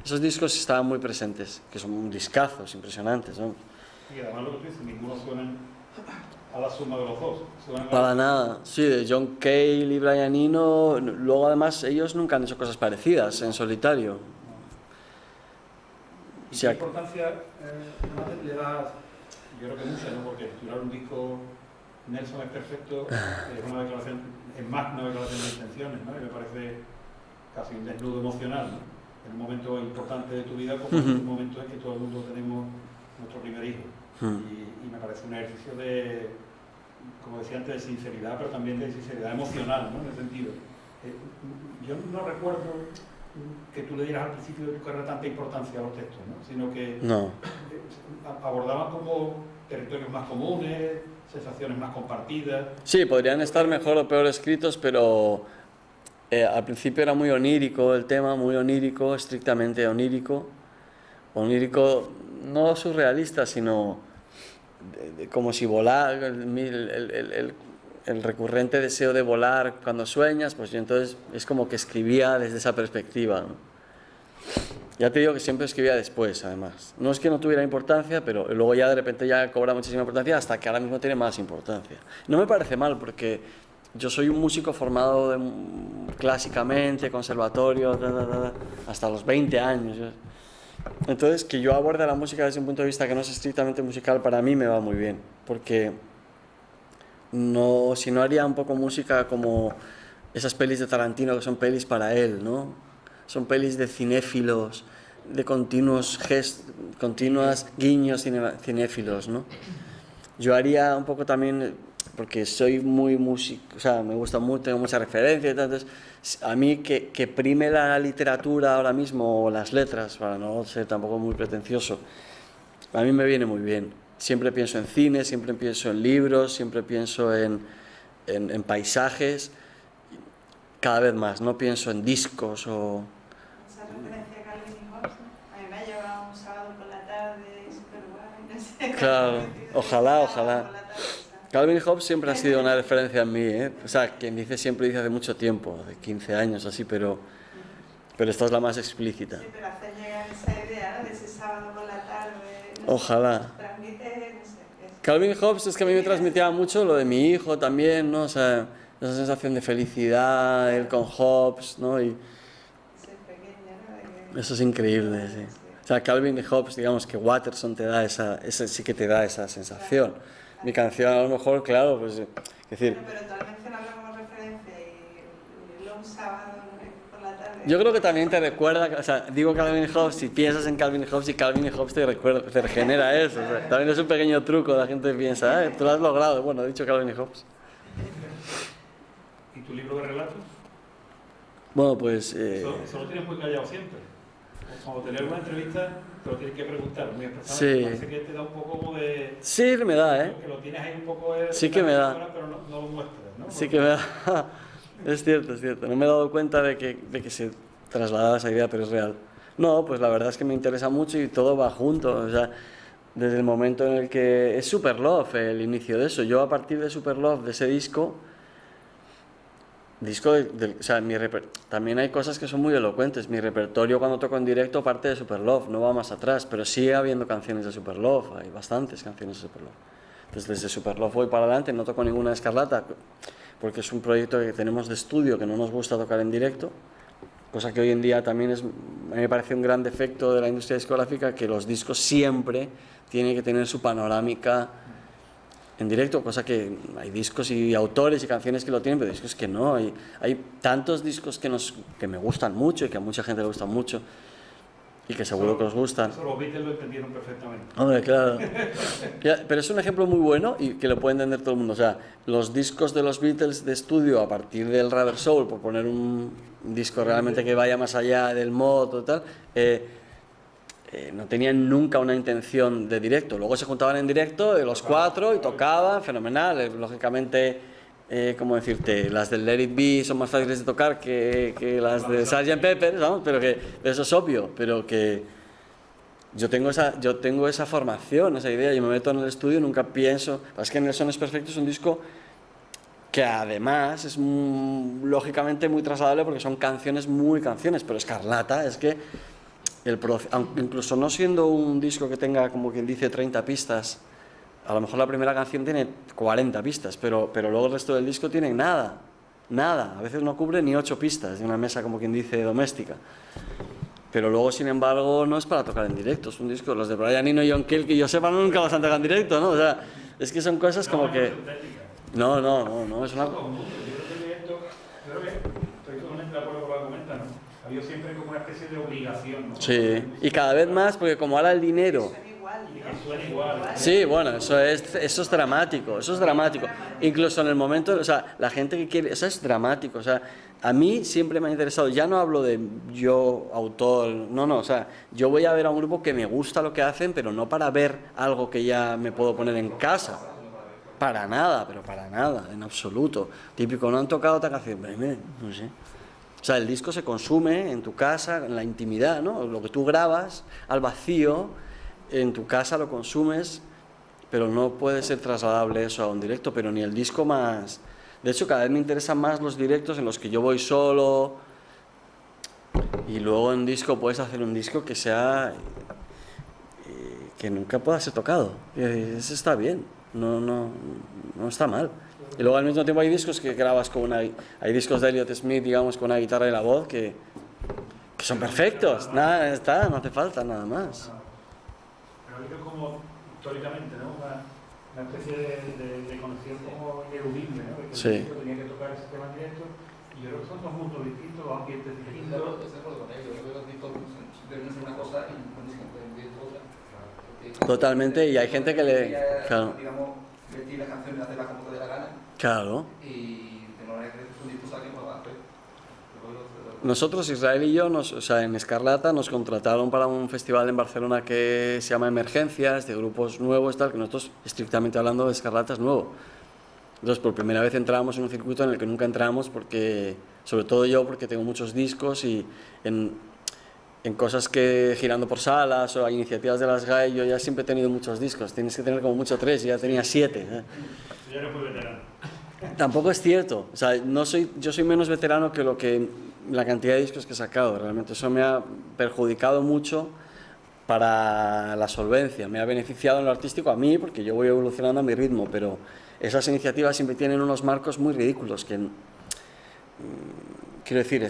Esos discos estaban muy presentes, que son discazos impresionantes, ¿no? Y además lo que tú dices, ninguno suena a la suma de los dos. Para nada, sí, de John Cale y Brian Eno, luego además ellos nunca han hecho cosas parecidas en solitario. ¿Y qué importancia le das? Yo creo que mucha, ¿no? Porque titular un disco Nelson es perfecto es una declaración, es más una declaración de intenciones, ¿no? Y me parece casi un desnudo emocional, ¿no? En un momento importante de tu vida, como en un momento en que todo el mundo tenemos nuestro primer hijo. Y me parece un ejercicio de, como decía antes, de sinceridad, pero también de sinceridad emocional, ¿no? En el sentido. Yo no recuerdo que tú le dieras al principio de tu carrera tanta importancia a los textos, ¿no? Sino que abordaban como territorios más comunes, sensaciones más compartidas. Sí, podrían estar mejor o peor escritos, pero al principio era muy onírico el tema, muy onírico, estrictamente onírico. Onírico no surrealista, sino como si volar, el recurrente deseo de volar cuando sueñas, pues yo entonces es como que escribía desde esa perspectiva, ¿no? Ya te digo que siempre escribía después, además. No es que no tuviera importancia, pero luego ya de repente ya cobra muchísima importancia hasta que ahora mismo tiene más importancia. No me parece mal, porque yo soy un músico formado clásicamente, conservatorio, hasta los 20 años. Entonces, que yo aborde la música desde un punto de vista que no es estrictamente musical, para mí me va muy bien, porque si no haría un poco música como esas pelis de Tarantino que son pelis para él, ¿no? Son pelis de cinéfilos, de continuos guiños cinéfilos, ¿no? Yo haría un poco también, porque soy muy músico, o sea, me gusta mucho, tengo mucha referencia y tal, entonces a mí que prime la literatura ahora mismo, o las letras, para no ser tampoco muy pretencioso, a mí me viene muy bien. Siempre pienso en cine, siempre pienso en libros, siempre pienso en paisajes, cada vez más, no pienso en discos o... Esa referencia a Calvin y Hobbes, ¿no? A mí me ha llevado un sábado por la tarde súper guay, no sé. Claro, ojalá. Calvin y Hobbes siempre ha sido una referencia en mí, ¿eh? O sea, quien dice siempre dice hace mucho tiempo, de 15 años así, pero esta es la más explícita. Sí, pero hacer llegar esa idea, ¿no? De ese sábado por la tarde. No Ojalá. Sé, transmite, no sé. Calvin y Hobbes es que a mí me transmitía mucho lo de mi hijo también, ¿no? O sea, esa sensación de felicidad, él con Hobbes, ¿no? Y Ser pequeña, ¿no? Eso es increíble, sí. O sea, Calvin y Hobbes, digamos que Watterson te da sí que te da esa sensación. Mi canción a lo mejor, claro, pues, es decir, Pero tú al mencionarlo como referencia y lo un sábado por la tarde. yo creo que también te recuerda, o sea, digo Calvin y Hobbes, si piensas en Calvin y Hobbes, y Calvin y Hobbes te recuerda, te regenera eso. O sea, también es un pequeño truco, la gente piensa, tú lo has logrado. Bueno, he dicho Calvin y Hobbes. ¿Y tu libro de relatos? Bueno, pues... Eso lo tienes muy callado siempre. Cuando te leo una entrevista, te lo tienes que preguntar muy Sí. expresamente. Parece que te da un poco como de... Sí, me da, Que lo tienes ahí un poco... Sí que me da. Pero no lo muestras, ¿no? Sí que me da... Es cierto, es cierto. No me he dado cuenta de que se trasladaba esa idea, pero es real. No, pues la verdad es que me interesa mucho y todo va junto. O sea, desde el momento en el que... Es Super Love el inicio de eso. Yo a partir de Super Love, de ese disco... o sea, también hay cosas que son muy elocuentes. Mi repertorio cuando toco en directo parte de Super Love, no va más atrás, pero sigue habiendo canciones de Super Love, hay bastantes canciones de Super Love. Entonces desde Super Love voy para adelante, no toco ninguna de Escarlata, porque es un proyecto que tenemos de estudio que no nos gusta tocar en directo, cosa que hoy en día también a mí me parece un gran defecto de la industria discográfica, que los discos siempre tienen que tener su panorámica en directo, cosa que hay discos y autores y canciones que lo tienen, pero discos que no. Hay tantos discos que me gustan mucho y que a mucha gente le gustan mucho y que seguro que os gustan. Eso los Beatles lo entendieron perfectamente. Hombre, claro. Pero es un ejemplo muy bueno y que lo puede entender todo el mundo. O sea, los discos de los Beatles de estudio a partir del Rubber Soul, por poner un disco realmente que vaya más allá del mod o tal, no tenían nunca una intención de directo. Luego se juntaban en directo los cuatro y tocaban, fenomenal. Lógicamente, ¿cómo decirte? Las del Let It Be son más fáciles de tocar que las de Sgt. Pepper, ¿no? Pero que eso es obvio, pero que yo tengo esa formación, esa idea. Yo me meto en el estudio y nunca pienso... Es que Nelson es Perfecto es un disco que además es lógicamente muy trasladable porque son muy canciones, pero Escarlata es que incluso no siendo un disco que tenga, como quien dice, 30 pistas, a lo mejor la primera canción tiene 40 pistas, pero luego el resto del disco tiene nada, a veces no cubre ni 8 pistas de una mesa, como quien dice, doméstica. Pero luego, sin embargo, no es para tocar en directo, es un disco, los de Brian Eno y John Cale, que yo sepa, nunca los han tocado en directo, ¿no? O sea, es que son cosas como que... No, es una... Yo creo que estoy totalmente de acuerdo con lo que comentas, ¿no? Ha habido siempre como una especie de obligación, ¿no? Sí, y cada vez más, porque como ahora el dinero... Y que suena igual. Sí, bueno, eso es dramático, Incluso en el momento, o sea, la gente que quiere, eso es dramático, o sea, a mí siempre me ha interesado, ya no hablo de yo, autor, no, o sea, yo voy a ver a un grupo que me gusta lo que hacen, pero no para ver algo que ya me puedo poner en casa. Para nada, en absoluto. Típico, no han tocado otra canción, no sé. O sea, el disco se consume en tu casa, en la intimidad, ¿no? Lo que tú grabas al vacío, en tu casa lo consumes, pero no puede ser trasladable eso a un directo, pero ni el disco más... De hecho, cada vez me interesan más los directos en los que yo voy solo y luego en disco puedes hacer un disco que sea... que nunca pueda ser tocado. Y eso está bien, no está mal. Y luego al mismo tiempo hay discos que grabas con hay discos de Elliott Smith, digamos, con una guitarra y la voz que son perfectos, nada, no hace falta nada más. Pero ha habido como, históricamente, ¿no? Una especie de conexión como ineludible, ¿no? De que Sí. el músico tenía que tocar ese tema en directo, y yo creo que son dos mundos distintos, dos ambientes distintos. Estoy de acuerdo con ello. Yo creo que los discos deben ser una cosa y un disco pueden ser otra. Totalmente, y hay gente que le... Claro. Digamos, vestir las canciones, hacerlas como te dé la gana. Claro. Y de manera que un disco saque por abajo. Nosotros, Israel y yo, o sea, en Escarlata nos contrataron para un festival en Barcelona que se llama Emergencias, de grupos nuevos, tal, que nosotros, estrictamente hablando, de Escarlata es nuevo. Entonces, por primera vez entramos en un circuito en el que nunca entramos, porque, sobre todo yo, porque tengo muchos discos y en cosas que girando por salas o a iniciativas de las GAE, yo ya siempre he tenido muchos discos, tienes que tener como mucho 3, ya tenía 7. Yo no fui veterano. Tampoco es cierto, o sea, yo soy menos veterano que la cantidad de discos que he sacado, realmente eso me ha perjudicado mucho para la solvencia, me ha beneficiado en lo artístico a mí porque yo voy evolucionando a mi ritmo, pero esas iniciativas siempre tienen unos marcos muy ridículos que quiero decir,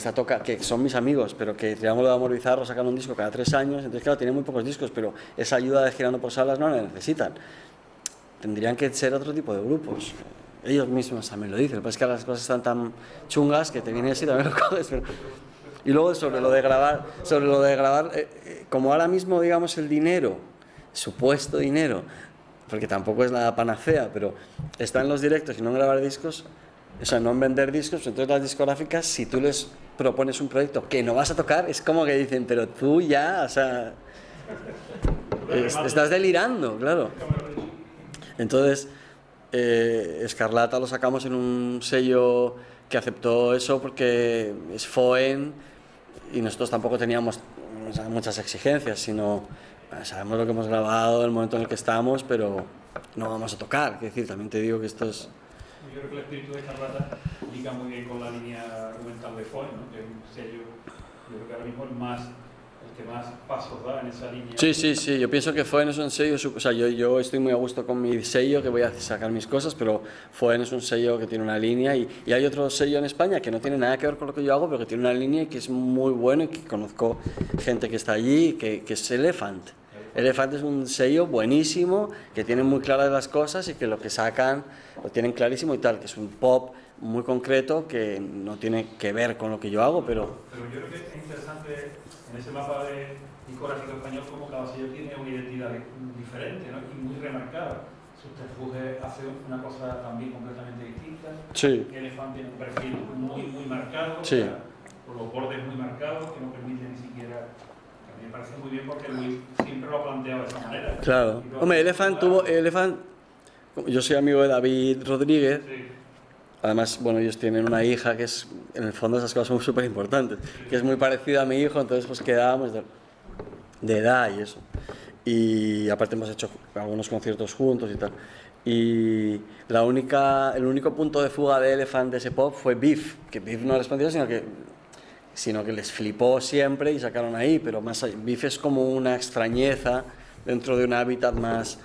que son mis amigos, pero que Triángulo de Amor Bizarro sacan un disco cada 3 años, entonces claro, tienen muy pocos discos, pero esa ayuda de Girando por Salas no la necesitan. Tendrían que ser otro tipo de grupos. Ellos mismos también lo dicen, lo que pasa es que las cosas están tan chungas que te viene así también lo coges, pero... Y luego sobre lo de grabar, como ahora mismo, digamos, el dinero, supuesto dinero, porque tampoco es la panacea, pero está en los directos y no en grabar discos, o sea, no en vender discos, entonces las discográficas, si tú les propones un proyecto que no vas a tocar, es como que dicen, pero tú ya, o sea, estás delirando, claro. Entonces, Escarlata lo sacamos en un sello que aceptó eso porque es Foen y nosotros tampoco teníamos muchas exigencias, sino sabemos lo que hemos grabado, el momento en el que estamos, pero no vamos a tocar. Es decir, también te digo que esto es... Yo creo que el espíritu de Escarlata liga muy bien con la línea argumental de Foen, ¿no? Que es un sello, yo creo que ahora mismo el que más pasos da en esa línea. Sí, yo pienso que Foen es un sello, o sea, yo estoy muy a gusto con mi sello, que voy a sacar mis cosas, pero Foen es un sello que tiene una línea y hay otro sello en España que no tiene nada que ver con lo que yo hago, pero que tiene una línea y que es muy bueno y que conozco gente que está allí, que es Elephant. Elephant es un sello buenísimo, que tiene muy claras las cosas y que lo que sacan lo tienen clarísimo y tal, que es un pop muy concreto que no tiene que ver con lo que yo hago, pero... Pero yo creo que es interesante en ese mapa de discográfico español como cada sello tiene una identidad diferente, ¿no? Y muy remarcada. Subterfuge hace una cosa también completamente distinta. Sí. Elephant tiene un perfil muy marcado, Sí. o sea, con los bordes muy marcados que no permiten ni siquiera... A mí me parece muy bien porque Luis siempre lo ha planteado de esa manera. Claro. Hombre, Elephant, yo soy amigo de David Rodríguez. Sí. Además, bueno, ellos tienen una hija que es, en el fondo esas cosas son súper importantes, que es muy parecida a mi hijo, entonces pues quedábamos de edad y eso. Y aparte hemos hecho algunos conciertos juntos y tal. Y el único punto de fuga de Elephant de ese pop fue Beef, que Beef no respondió, sino que les flipó siempre y sacaron ahí, pero Beef es como una extrañeza dentro de un hábitat más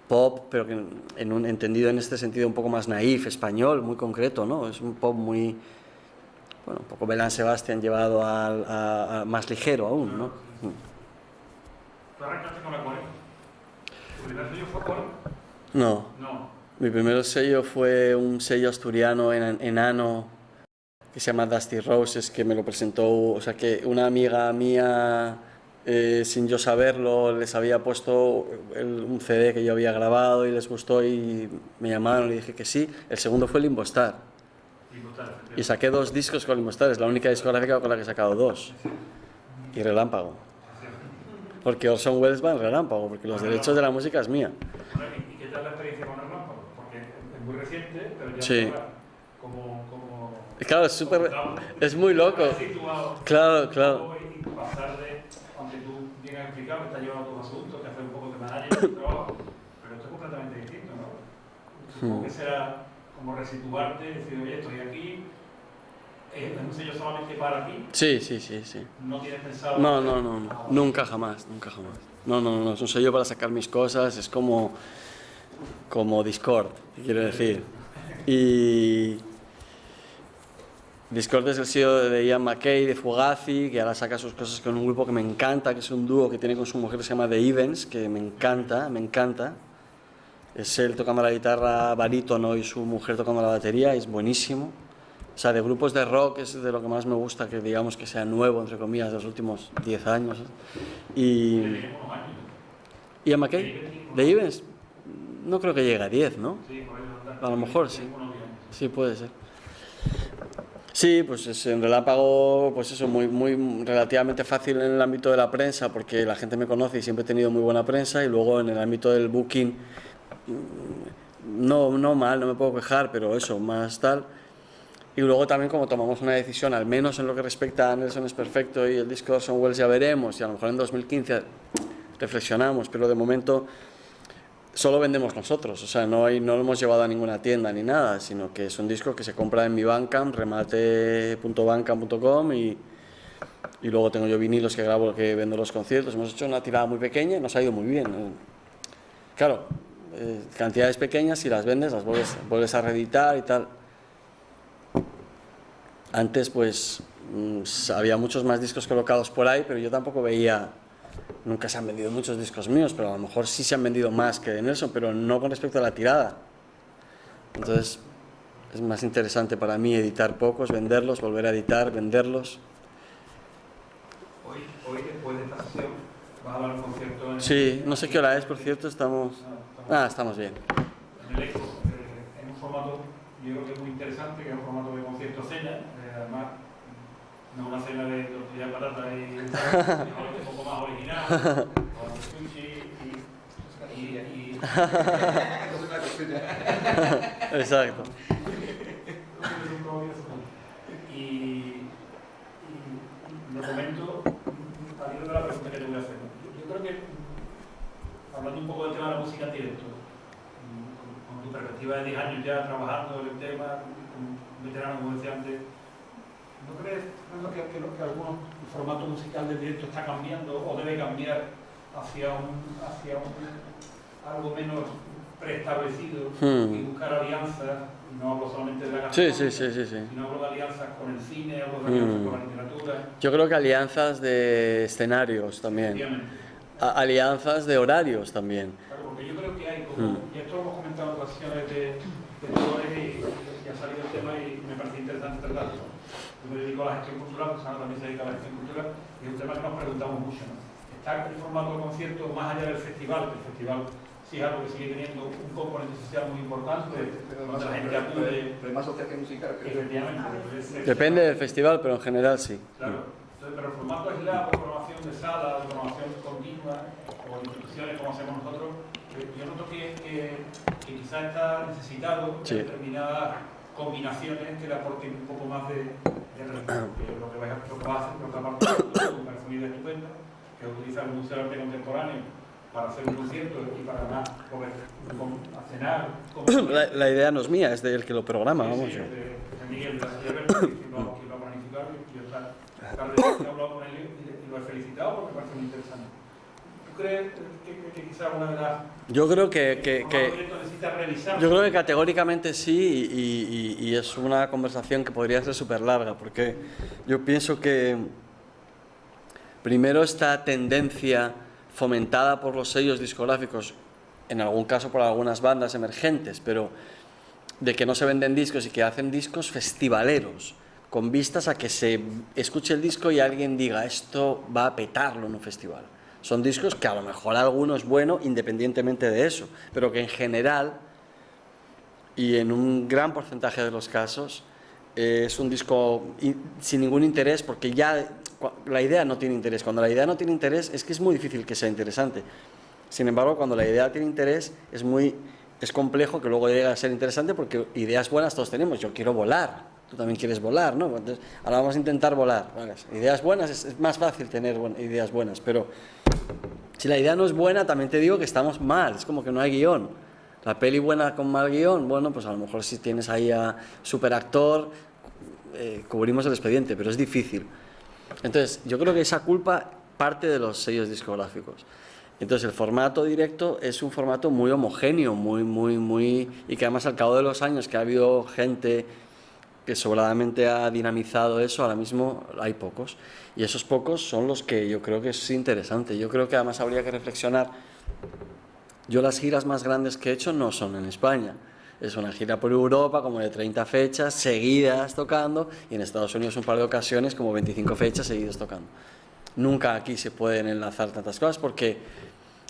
pop, pero que entendido en este sentido un poco más naif, español, muy concreto, ¿no? Es un pop muy, bueno, un poco Belán Sebastián llevado a más ligero aún, ¿no? ¿Tú arrancaste con Acuario? ¿Tu primer sello fue Acuario? No. No. Mi primer sello fue un sello asturiano enano que se llama Dusty Roses, que me lo presentó, o sea, que una amiga mía... sin yo saberlo, les había puesto un CD que yo había grabado y les gustó y me llamaron y dije que sí. El segundo fue Limbo Star. Y saqué 2 discos con Limbo Star, es la única discográfica con la que he sacado 2. Y Relámpago. Porque Orson Welles va en Relámpago, porque los derechos de la música es mía. Bueno, ¿y qué tal la experiencia con Relámpago? Porque es muy reciente, pero ya Sí. como Claro, es muy loco. Claro. Y pasar de, aunque tú bien has explicado que estás llevando tus asuntos, que haces un poco de manager tu trabajo, pero esto es completamente distinto, ¿no? Supongo que será como resituarte, decir, oye, estoy aquí, es un sello solamente para ti. Sí. ¿No tienes pensado? No, nunca jamás. No, es un sello para sacar mis cosas, es como Discord, quiero decir. Y Discord es el sello de Ian MacKaye, de Fugazi, que ahora saca sus cosas con un grupo que me encanta, que es un dúo que tiene con su mujer que se llama The Evens, que me encanta. Es él tocando la guitarra barítono y su mujer tocando la batería, es buenísimo. O sea, de grupos de rock es de lo que más me gusta, que digamos que sea nuevo, entre comillas, de los últimos 10 años. Y Ian MacKaye, The Evens, no creo que llegue a 10, ¿no? A lo mejor sí. Sí, puede ser. Sí, pues es en Relámpago, pues eso, muy relativamente fácil en el ámbito de la prensa, porque la gente me conoce y siempre he tenido muy buena prensa, y luego en el ámbito del booking, no mal, no me puedo quejar, pero eso, más tal. Y luego también como tomamos una decisión, al menos en lo que respecta a Nelson es Perfecto y el disco de Orson Welles ya veremos, y a lo mejor en 2015 reflexionamos, pero de momento solo vendemos nosotros, o sea, no lo hemos llevado a ninguna tienda ni nada, sino que es un disco que se compra en mi Bandcamp, remate.bandcamp.com, y luego tengo yo vinilos que grabo, que vendo los conciertos. Hemos hecho una tirada muy pequeña y nos ha ido muy bien. Claro, cantidades pequeñas, si las vendes las vuelves a reeditar y tal. Antes pues había muchos más discos colocados por ahí, pero yo tampoco veía, nunca se han vendido muchos discos míos, pero a lo mejor sí se han vendido más que de Nelson, pero no con respecto a la tirada. Entonces es más interesante para mí editar pocos, venderlos, volver a editar, venderlos. Hoy después de esta sesión, vas a dar un concierto en... Sí, no sé qué hora es, por cierto, estamos bien. En el ECO, en un formato, yo creo que es muy interesante, que es un formato de concierto cena, además, no una cena de tortilla de patata y un poco más original, con sushi Exacto. Y lo comento al hilo de la pregunta que te voy a hacer. Yo creo que, hablando un poco del tema de la música en directo, con tu perspectiva de 10 años ya trabajando en el tema, un veterano, como decía antes, ¿no crees que algún formato musical del directo está cambiando o debe cambiar hacia algo menos preestablecido y buscar alianzas? No hablo solamente de la gastronomía, sino hablo de alianzas con el cine, hablo de alianzas con la literatura. Yo creo que alianzas de escenarios también, alianzas de horarios también. Claro, porque yo creo que hay como, y esto lo hemos comentado en otras sesiones de autores y ha salido el tema y me parece interesante tratarlo. Yo me dedico a la gestión cultural, Susana también se dedica a la gestión cultural y es un tema que nos preguntamos mucho, ¿no? Está el formato de concierto más allá del festival, que el festival sí es algo que sigue teniendo un componente social muy importante, donde la gente acude. Pero es más social que musical, creo. Efectivamente. Depende del festival, pero en general sí. Claro. Entonces, pero el formato es la programación de sala, de programación continua, o instituciones como hacemos nosotros. Yo noto que quizás está necesitado de determinadas combinaciones que le aporten un poco más de ritmo. Lo que va a hacer, lo que aparte me parece una idea estupenda, que utiliza el Museo de Arte Contemporáneo para hacer un concierto y para además poder cenar. La idea no es mía, es del que lo programa, vamos. Sí, de Miguel de la Silla Verde, que lo ha planificado y yo he hablado con él y lo he felicitado porque me parece muy interesante. ¿Tú crees que quizás una de las... Yo creo que necesita revisar? Yo creo que categóricamente sí y es una conversación que podría ser súper larga porque yo pienso que primero esta tendencia fomentada por los sellos discográficos, en algún caso por algunas bandas emergentes, pero de que no se venden discos y que hacen discos festivaleros, con vistas a que se escuche el disco y alguien diga esto va a petarlo en un festival. Son discos que a lo mejor alguno es bueno independientemente de eso, pero que en general y en un gran porcentaje de los casos es un disco sin ningún interés, porque ya la idea no tiene interés. Cuando la idea no tiene interés es que es muy difícil que sea interesante. Sin embargo, cuando la idea tiene interés es complejo que luego llegue a ser interesante, porque ideas buenas todos tenemos. Yo quiero volar, tú también quieres volar, ¿no? Entonces, ahora vamos a intentar volar. ¿Vale? Ideas buenas, es más fácil tener ideas buenas, pero si la idea no es buena, también te digo que estamos mal, es como que no hay guión. La peli buena con mal guión, bueno, pues a lo mejor si tienes ahí a superactor, cubrimos el expediente, pero es difícil. Entonces, yo creo que esa culpa parte de los sellos discográficos. Entonces, el formato directo es un formato muy homogéneo, y que además al cabo de los años que ha habido gente que sobradamente ha dinamizado eso, ahora mismo hay pocos. Y esos pocos son los que yo creo que es interesante. Yo creo que además habría que reflexionar. Yo las giras más grandes que he hecho no son en España. Es una gira por Europa, como de 30 fechas seguidas tocando, y en Estados Unidos un par de ocasiones, como 25 fechas seguidas tocando. Nunca aquí se pueden enlazar tantas cosas, porque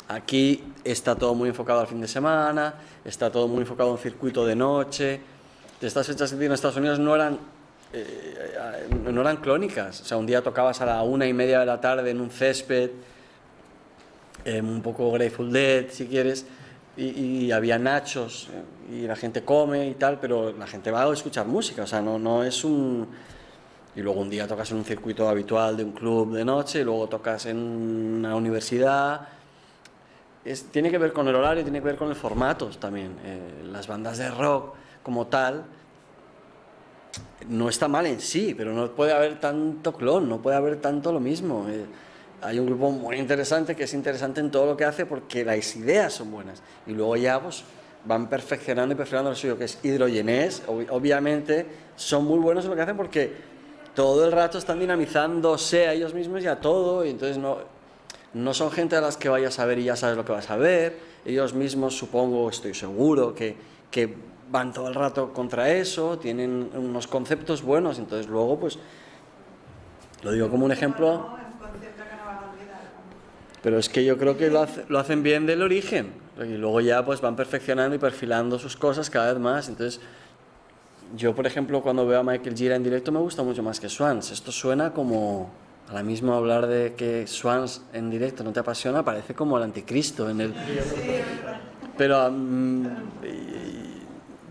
aquí está todo muy enfocado al fin de semana, está todo muy enfocado en circuito de noche. Estas fechas que tiene Estados Unidos no eran clónicas. O sea, un día tocabas a la 1:30 de la tarde en un césped, un poco Grateful Dead, si quieres, y había nachos, y la gente come y tal, pero la gente va a escuchar música, o sea, no es un... Y luego un día tocas en un circuito habitual de un club de noche, y luego tocas en una universidad. Tiene que ver con el horario, tiene que ver con el formato también. Las bandas de rock como tal no está mal en sí, pero no puede haber tanto clon, no puede haber tanto lo mismo. Hay un grupo muy interesante que es interesante en todo lo que hace porque las ideas son buenas, y luego ya pues van perfeccionando lo suyo, que es Hidrogenés. Obviamente son muy buenos en lo que hacen porque todo el rato están dinamizándose a ellos mismos y a todo, y entonces no son gente a las que vayas a ver y ya sabes lo que vas a ver. Ellos mismos, supongo, estoy seguro, que van todo el rato contra eso, tienen unos conceptos buenos, entonces luego, pues, lo digo como un ejemplo, No, es un concepto que no vas a olvidar. pero es que yo creo que lo hacen bien del origen, y luego ya pues van perfeccionando y perfilando sus cosas cada vez más. Entonces, yo, por ejemplo, cuando veo a Michael Gira en directo me gusta mucho más que Swans. Esto suena como, ahora mismo hablar de que Swans en directo no te apasiona, parece como el anticristo en el... Sí, es verdad. Pero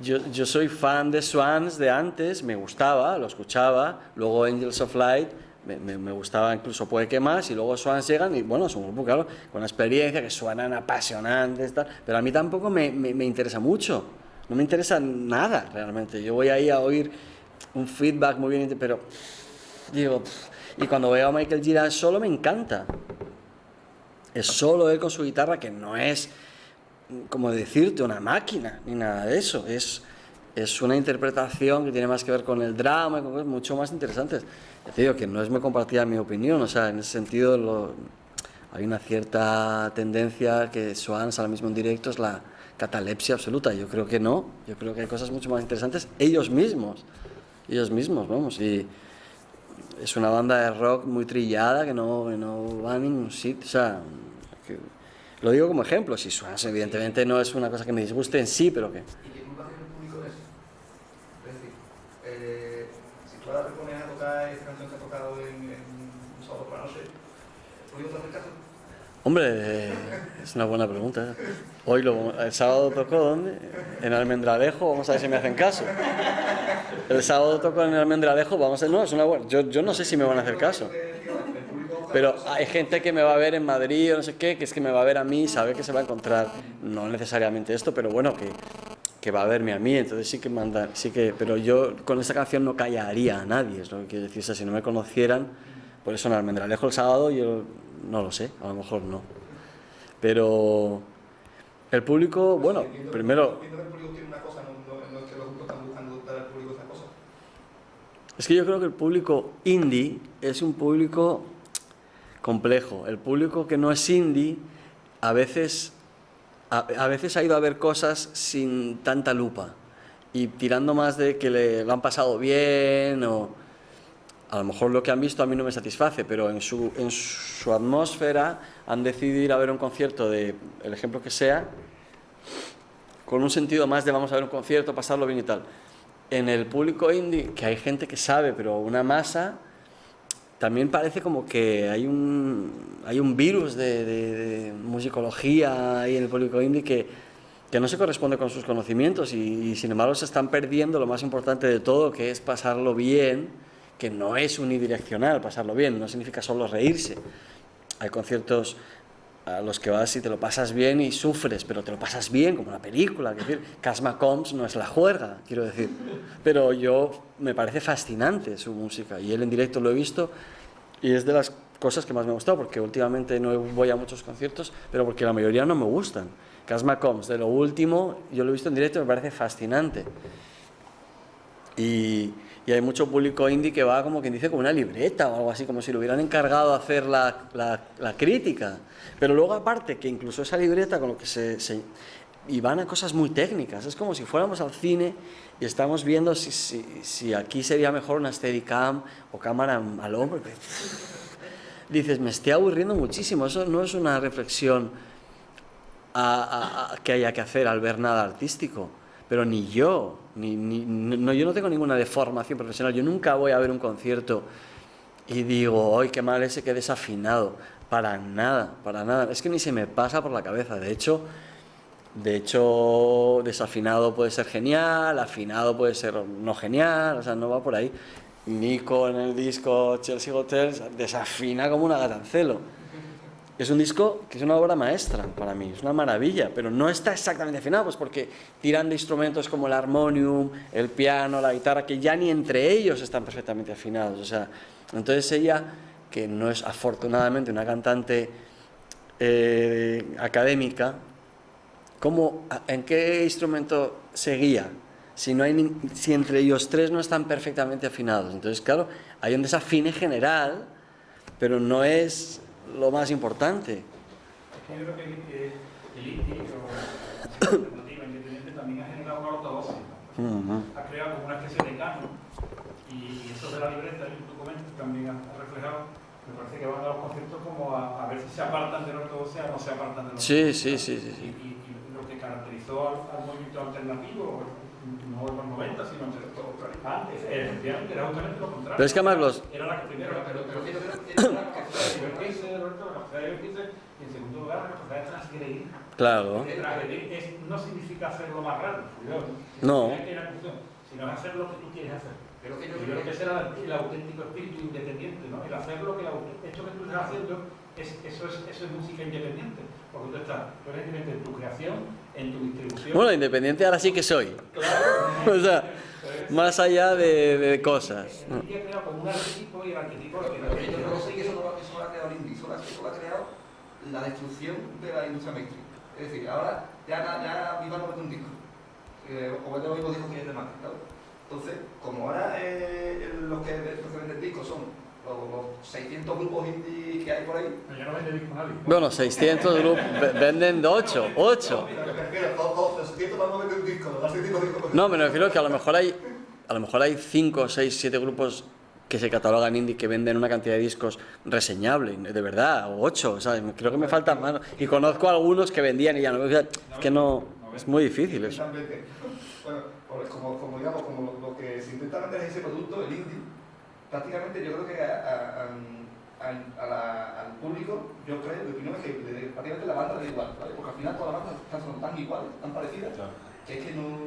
yo soy fan de Swans de antes, me gustaba, lo escuchaba, luego Angels of Light me gustaba, incluso puede que más, y luego Swans llegan y bueno, es un grupo, claro, con experiencia, que suenan apasionantes, tal, pero a mí tampoco me interesa mucho, no me interesa nada realmente. Yo voy ahí a oír un feedback muy bien, pero digo, y cuando veo a Michael Gira solo me encanta. Es solo él con su guitarra, que no es, como decirte, una máquina, ni nada de eso. Es una interpretación que tiene más que ver con el drama y con cosas mucho más interesantes. Ya te digo que no es muy compartida mi opinión, o sea, en ese sentido hay una cierta tendencia que Swans ahora mismo en directo es la catalepsia absoluta. Yo creo que no, yo creo que hay cosas mucho más interesantes ellos mismos, vamos, y es una banda de rock muy trillada que no va a ningún sitio, o sea, lo digo como ejemplo. Si Swans evidentemente no es una cosa que me disguste en sí, pero que... ¿Y qué culpa tiene el público de eso? Es decir, si tú ahora te pones a tocar esta canción que has tocado en un sábado por la noche, ¿el público te hace caso? Hombre, es una buena pregunta. Hoy el sábado tocó ¿dónde? En Almendralejo, vamos a ver si me hacen caso. El sábado tocó en Almendralejo, vamos a ver, no, es una buena... Yo no sé si me van a hacer caso. Pero hay gente que me va a ver en Madrid o no sé qué, que es que me va a ver a mí, sabe que se va a encontrar, no necesariamente esto, pero bueno, que va a verme a mí, entonces sí que, pero yo con esta canción no callaría a nadie, es lo que quiero decir. O sea, si no me conocieran, por eso en Almendralejo el sábado, yo no lo sé, a lo mejor no. Pero el público, bueno, primero... Entiendo que el público quiere una cosa, no es que los grupos están buscando dar al público esa cosa. Es que yo creo que el público indie es un público complejo. El público que no es indie a veces ha ido a ver cosas sin tanta lupa y tirando más de que lo han pasado bien, o a lo mejor lo que han visto a mí no me satisface, pero en su atmósfera han decidido ir a ver un concierto de el ejemplo que sea, con un sentido más de vamos a ver un concierto, pasarlo bien y tal. En el público indie, que hay gente que sabe, pero una masa, también parece como que hay un virus de musicología ahí en el público indie que no se corresponde con sus conocimientos, y sin embargo se están perdiendo lo más importante de todo, que es pasarlo bien, que no es unidireccional. Pasarlo bien no significa solo reírse. Hay conciertos a los que vas y te lo pasas bien y sufres, pero te lo pasas bien, como una película. Quiero decir, Casma Combs no es la juerga, quiero decir, pero me parece fascinante su música, y él en directo lo he visto y es de las cosas que más me ha gustado, porque últimamente no voy a muchos conciertos, pero porque la mayoría no me gustan. Casma Combs, de lo último, yo lo he visto en directo y me parece fascinante. Y hay mucho público indie que va, como quien dice, con una libreta o algo así, como si lo hubieran encargado de hacer la crítica. Pero luego, aparte, que incluso esa libreta con lo que y van a cosas muy técnicas. Es como si fuéramos al cine y estamos viendo si aquí sería mejor una Steadicam o cámara al hombro. Dices, me estoy aburriendo muchísimo. Eso no es una reflexión que haya que hacer al ver nada artístico. Pero ni yo, yo no tengo ninguna deformación profesional. Yo nunca voy a ver un concierto y digo, ¡ay, qué mal ese, qué desafinado! Para nada, para nada. Es que ni se me pasa por la cabeza. De hecho, desafinado puede ser genial, afinado puede ser no genial, o sea, no va por ahí. Nico en el disco Chelsea Hotels desafina como una gatancelo. Es un disco que es una obra maestra para mí, es una maravilla, pero no está exactamente afinado, pues porque tiran de instrumentos como el armonium, el piano, la guitarra, que ya ni entre ellos están perfectamente afinados. O sea, entonces ella, que no es afortunadamente una cantante académica, ¿en qué instrumento se guía? si, si entre ellos tres no están perfectamente afinados. Entonces, claro, hay un desafine general, pero no es lo más importante. Es que yo creo que el indie o la alternativa independiente también ha generado una ortodoxia. Ha creado como una especie de canon, y eso de la libreta y tu comento también ha reflejado. Me parece que van a los conceptos como a ver si se apartan de la ortodoxia o no se apartan de la ortodoxia. Sí. Y lo que caracterizó al movimiento alternativo, no en los 90, sino antes, efectivamente, era justamente lo contrario. Pero es que además los... Era la que primero, pero yo creo que la capacidad de divertirse, Roberto, la capacidad de divertirse, y en segundo lugar, la capacidad de transgredir. Claro. Transgredir no significa hacerlo más raro, cuidado. No. Sino es hacer lo que tú quieres hacer. Pero que Yo creo que ese era el auténtico espíritu independiente, ¿no? El hacer lo que esto que tú estás haciendo, eso es música independiente. Porque tú eres independiente en tu creación, en tu distribución. Bueno, independiente ahora sí que soy. Claro. O sea, más allá de cosas. El indie ha creado como un arquetipo, y el arquetipo... yo creo que eso no lo ha creado el indie, eso lo ha creado la destrucción de la industria mainstream. Es decir, ahora ya Viva no mete un disco. O vete los mismos discos que es de más, ¿sabes? Entonces, como ahora los que venden discos son los 600 grupos indie que hay por ahí. Pero ya no vende disco nadie. Bueno, 600 grupos, venden 8. Los 600 van a vender un disco, los 600 discos. No, me refiero que a lo mejor hay 5, 6, 7 grupos que se catalogan indie que venden una cantidad de discos reseñable, de verdad, o 8, ¿sabes? Creo que me faltan más. Y conozco a algunos que vendían y ya no, es que no, es muy difícil eso. Bueno, como digamos, como lo que se intenta vender es ese producto, el indie, prácticamente yo creo que al público, yo creo, mi opinión es que prácticamente la banda da igual, ¿vale? Porque al final todas las bandas son tan iguales, tan parecidas, que es que no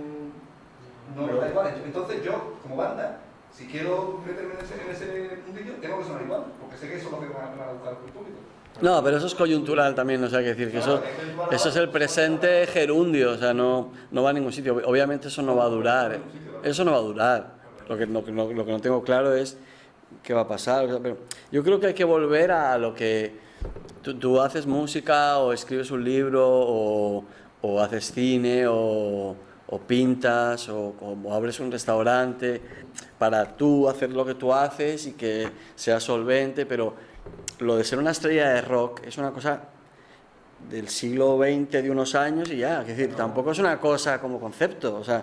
da igual. Entonces yo, como banda, si quiero meterme en ese mundillo, tengo que sonar igual, porque sé que eso es lo que me va a gustar al público. No, pero eso es coyuntural también, o sea, hay que decir que eso es el presente gerundio, o sea, no va a ningún sitio. Obviamente eso no va a durar, eso no va a durar. Lo que no tengo claro es qué va a pasar. Pero yo creo que hay que volver a lo que tú haces música o escribes un libro o haces cine o pintas o abres un restaurante para tú hacer lo que tú haces y que sea solvente, pero lo de ser una estrella de rock es una cosa del siglo XX, de unos años y ya, es decir, tampoco es una cosa como concepto, o sea,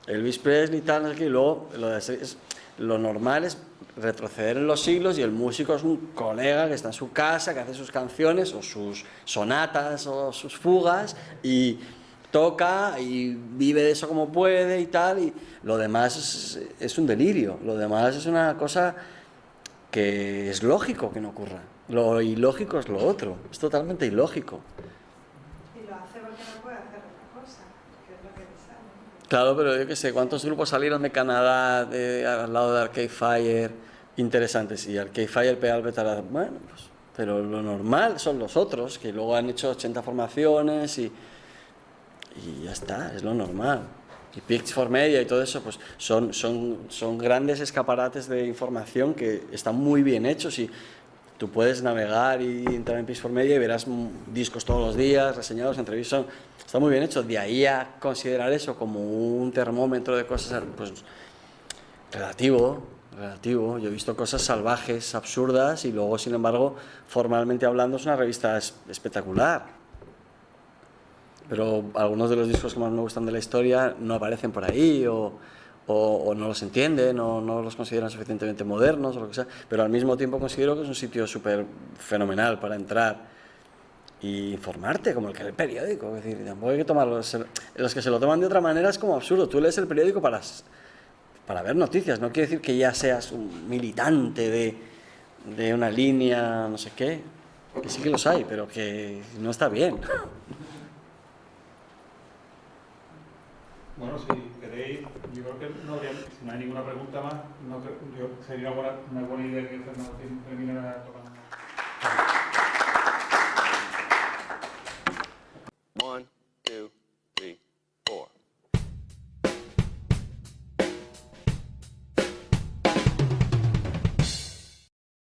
Elvis Presley y tal, no sé qué, y luego lo normal es retroceder en los siglos y el músico es un colega que está en su casa, que hace sus canciones o sus sonatas o sus fugas y toca y vive de eso como puede y tal, y lo demás es un delirio, lo demás es una cosa que es lógico que no ocurra. Lo ilógico es lo otro, es totalmente ilógico. Y lo hace porque no puede hacer otra cosa, que es lo que le sale. Claro, pero yo qué sé, ¿cuántos grupos salieron de Canadá al lado de Arcade Fire interesantes? Y Arcade Fire pega el petardazo. Bueno, pues, pero lo normal son los otros, que luego han hecho 80 formaciones y ya está, es lo normal. Y Pitchfork Media y todo eso, pues son grandes escaparates de información que están muy bien hechos y tú puedes navegar y entrar en Pitchfork Media y verás discos todos los días, reseñados, entrevistas, está muy bien hecho. De ahí a considerar eso como un termómetro de cosas, pues relativo. Yo he visto cosas salvajes, absurdas y luego, sin embargo, formalmente hablando, es una revista espectacular. Pero algunos de los discos que más me gustan de la historia no aparecen por ahí o no los entienden o no los consideran suficientemente modernos o lo que sea, pero al mismo tiempo considero que es un sitio súper fenomenal para entrar e informarte, como el periódico. Es decir, tampoco hay que tomarlo. Los que se lo toman de otra manera es como absurdo. Tú lees el periódico para ver noticias, no quiere decir que ya seas un militante de una línea, no sé qué, que sí que los hay, pero que no está bien. Bueno, si queréis, yo creo que si no hay ninguna pregunta más, sería una buena idea que Fernando termine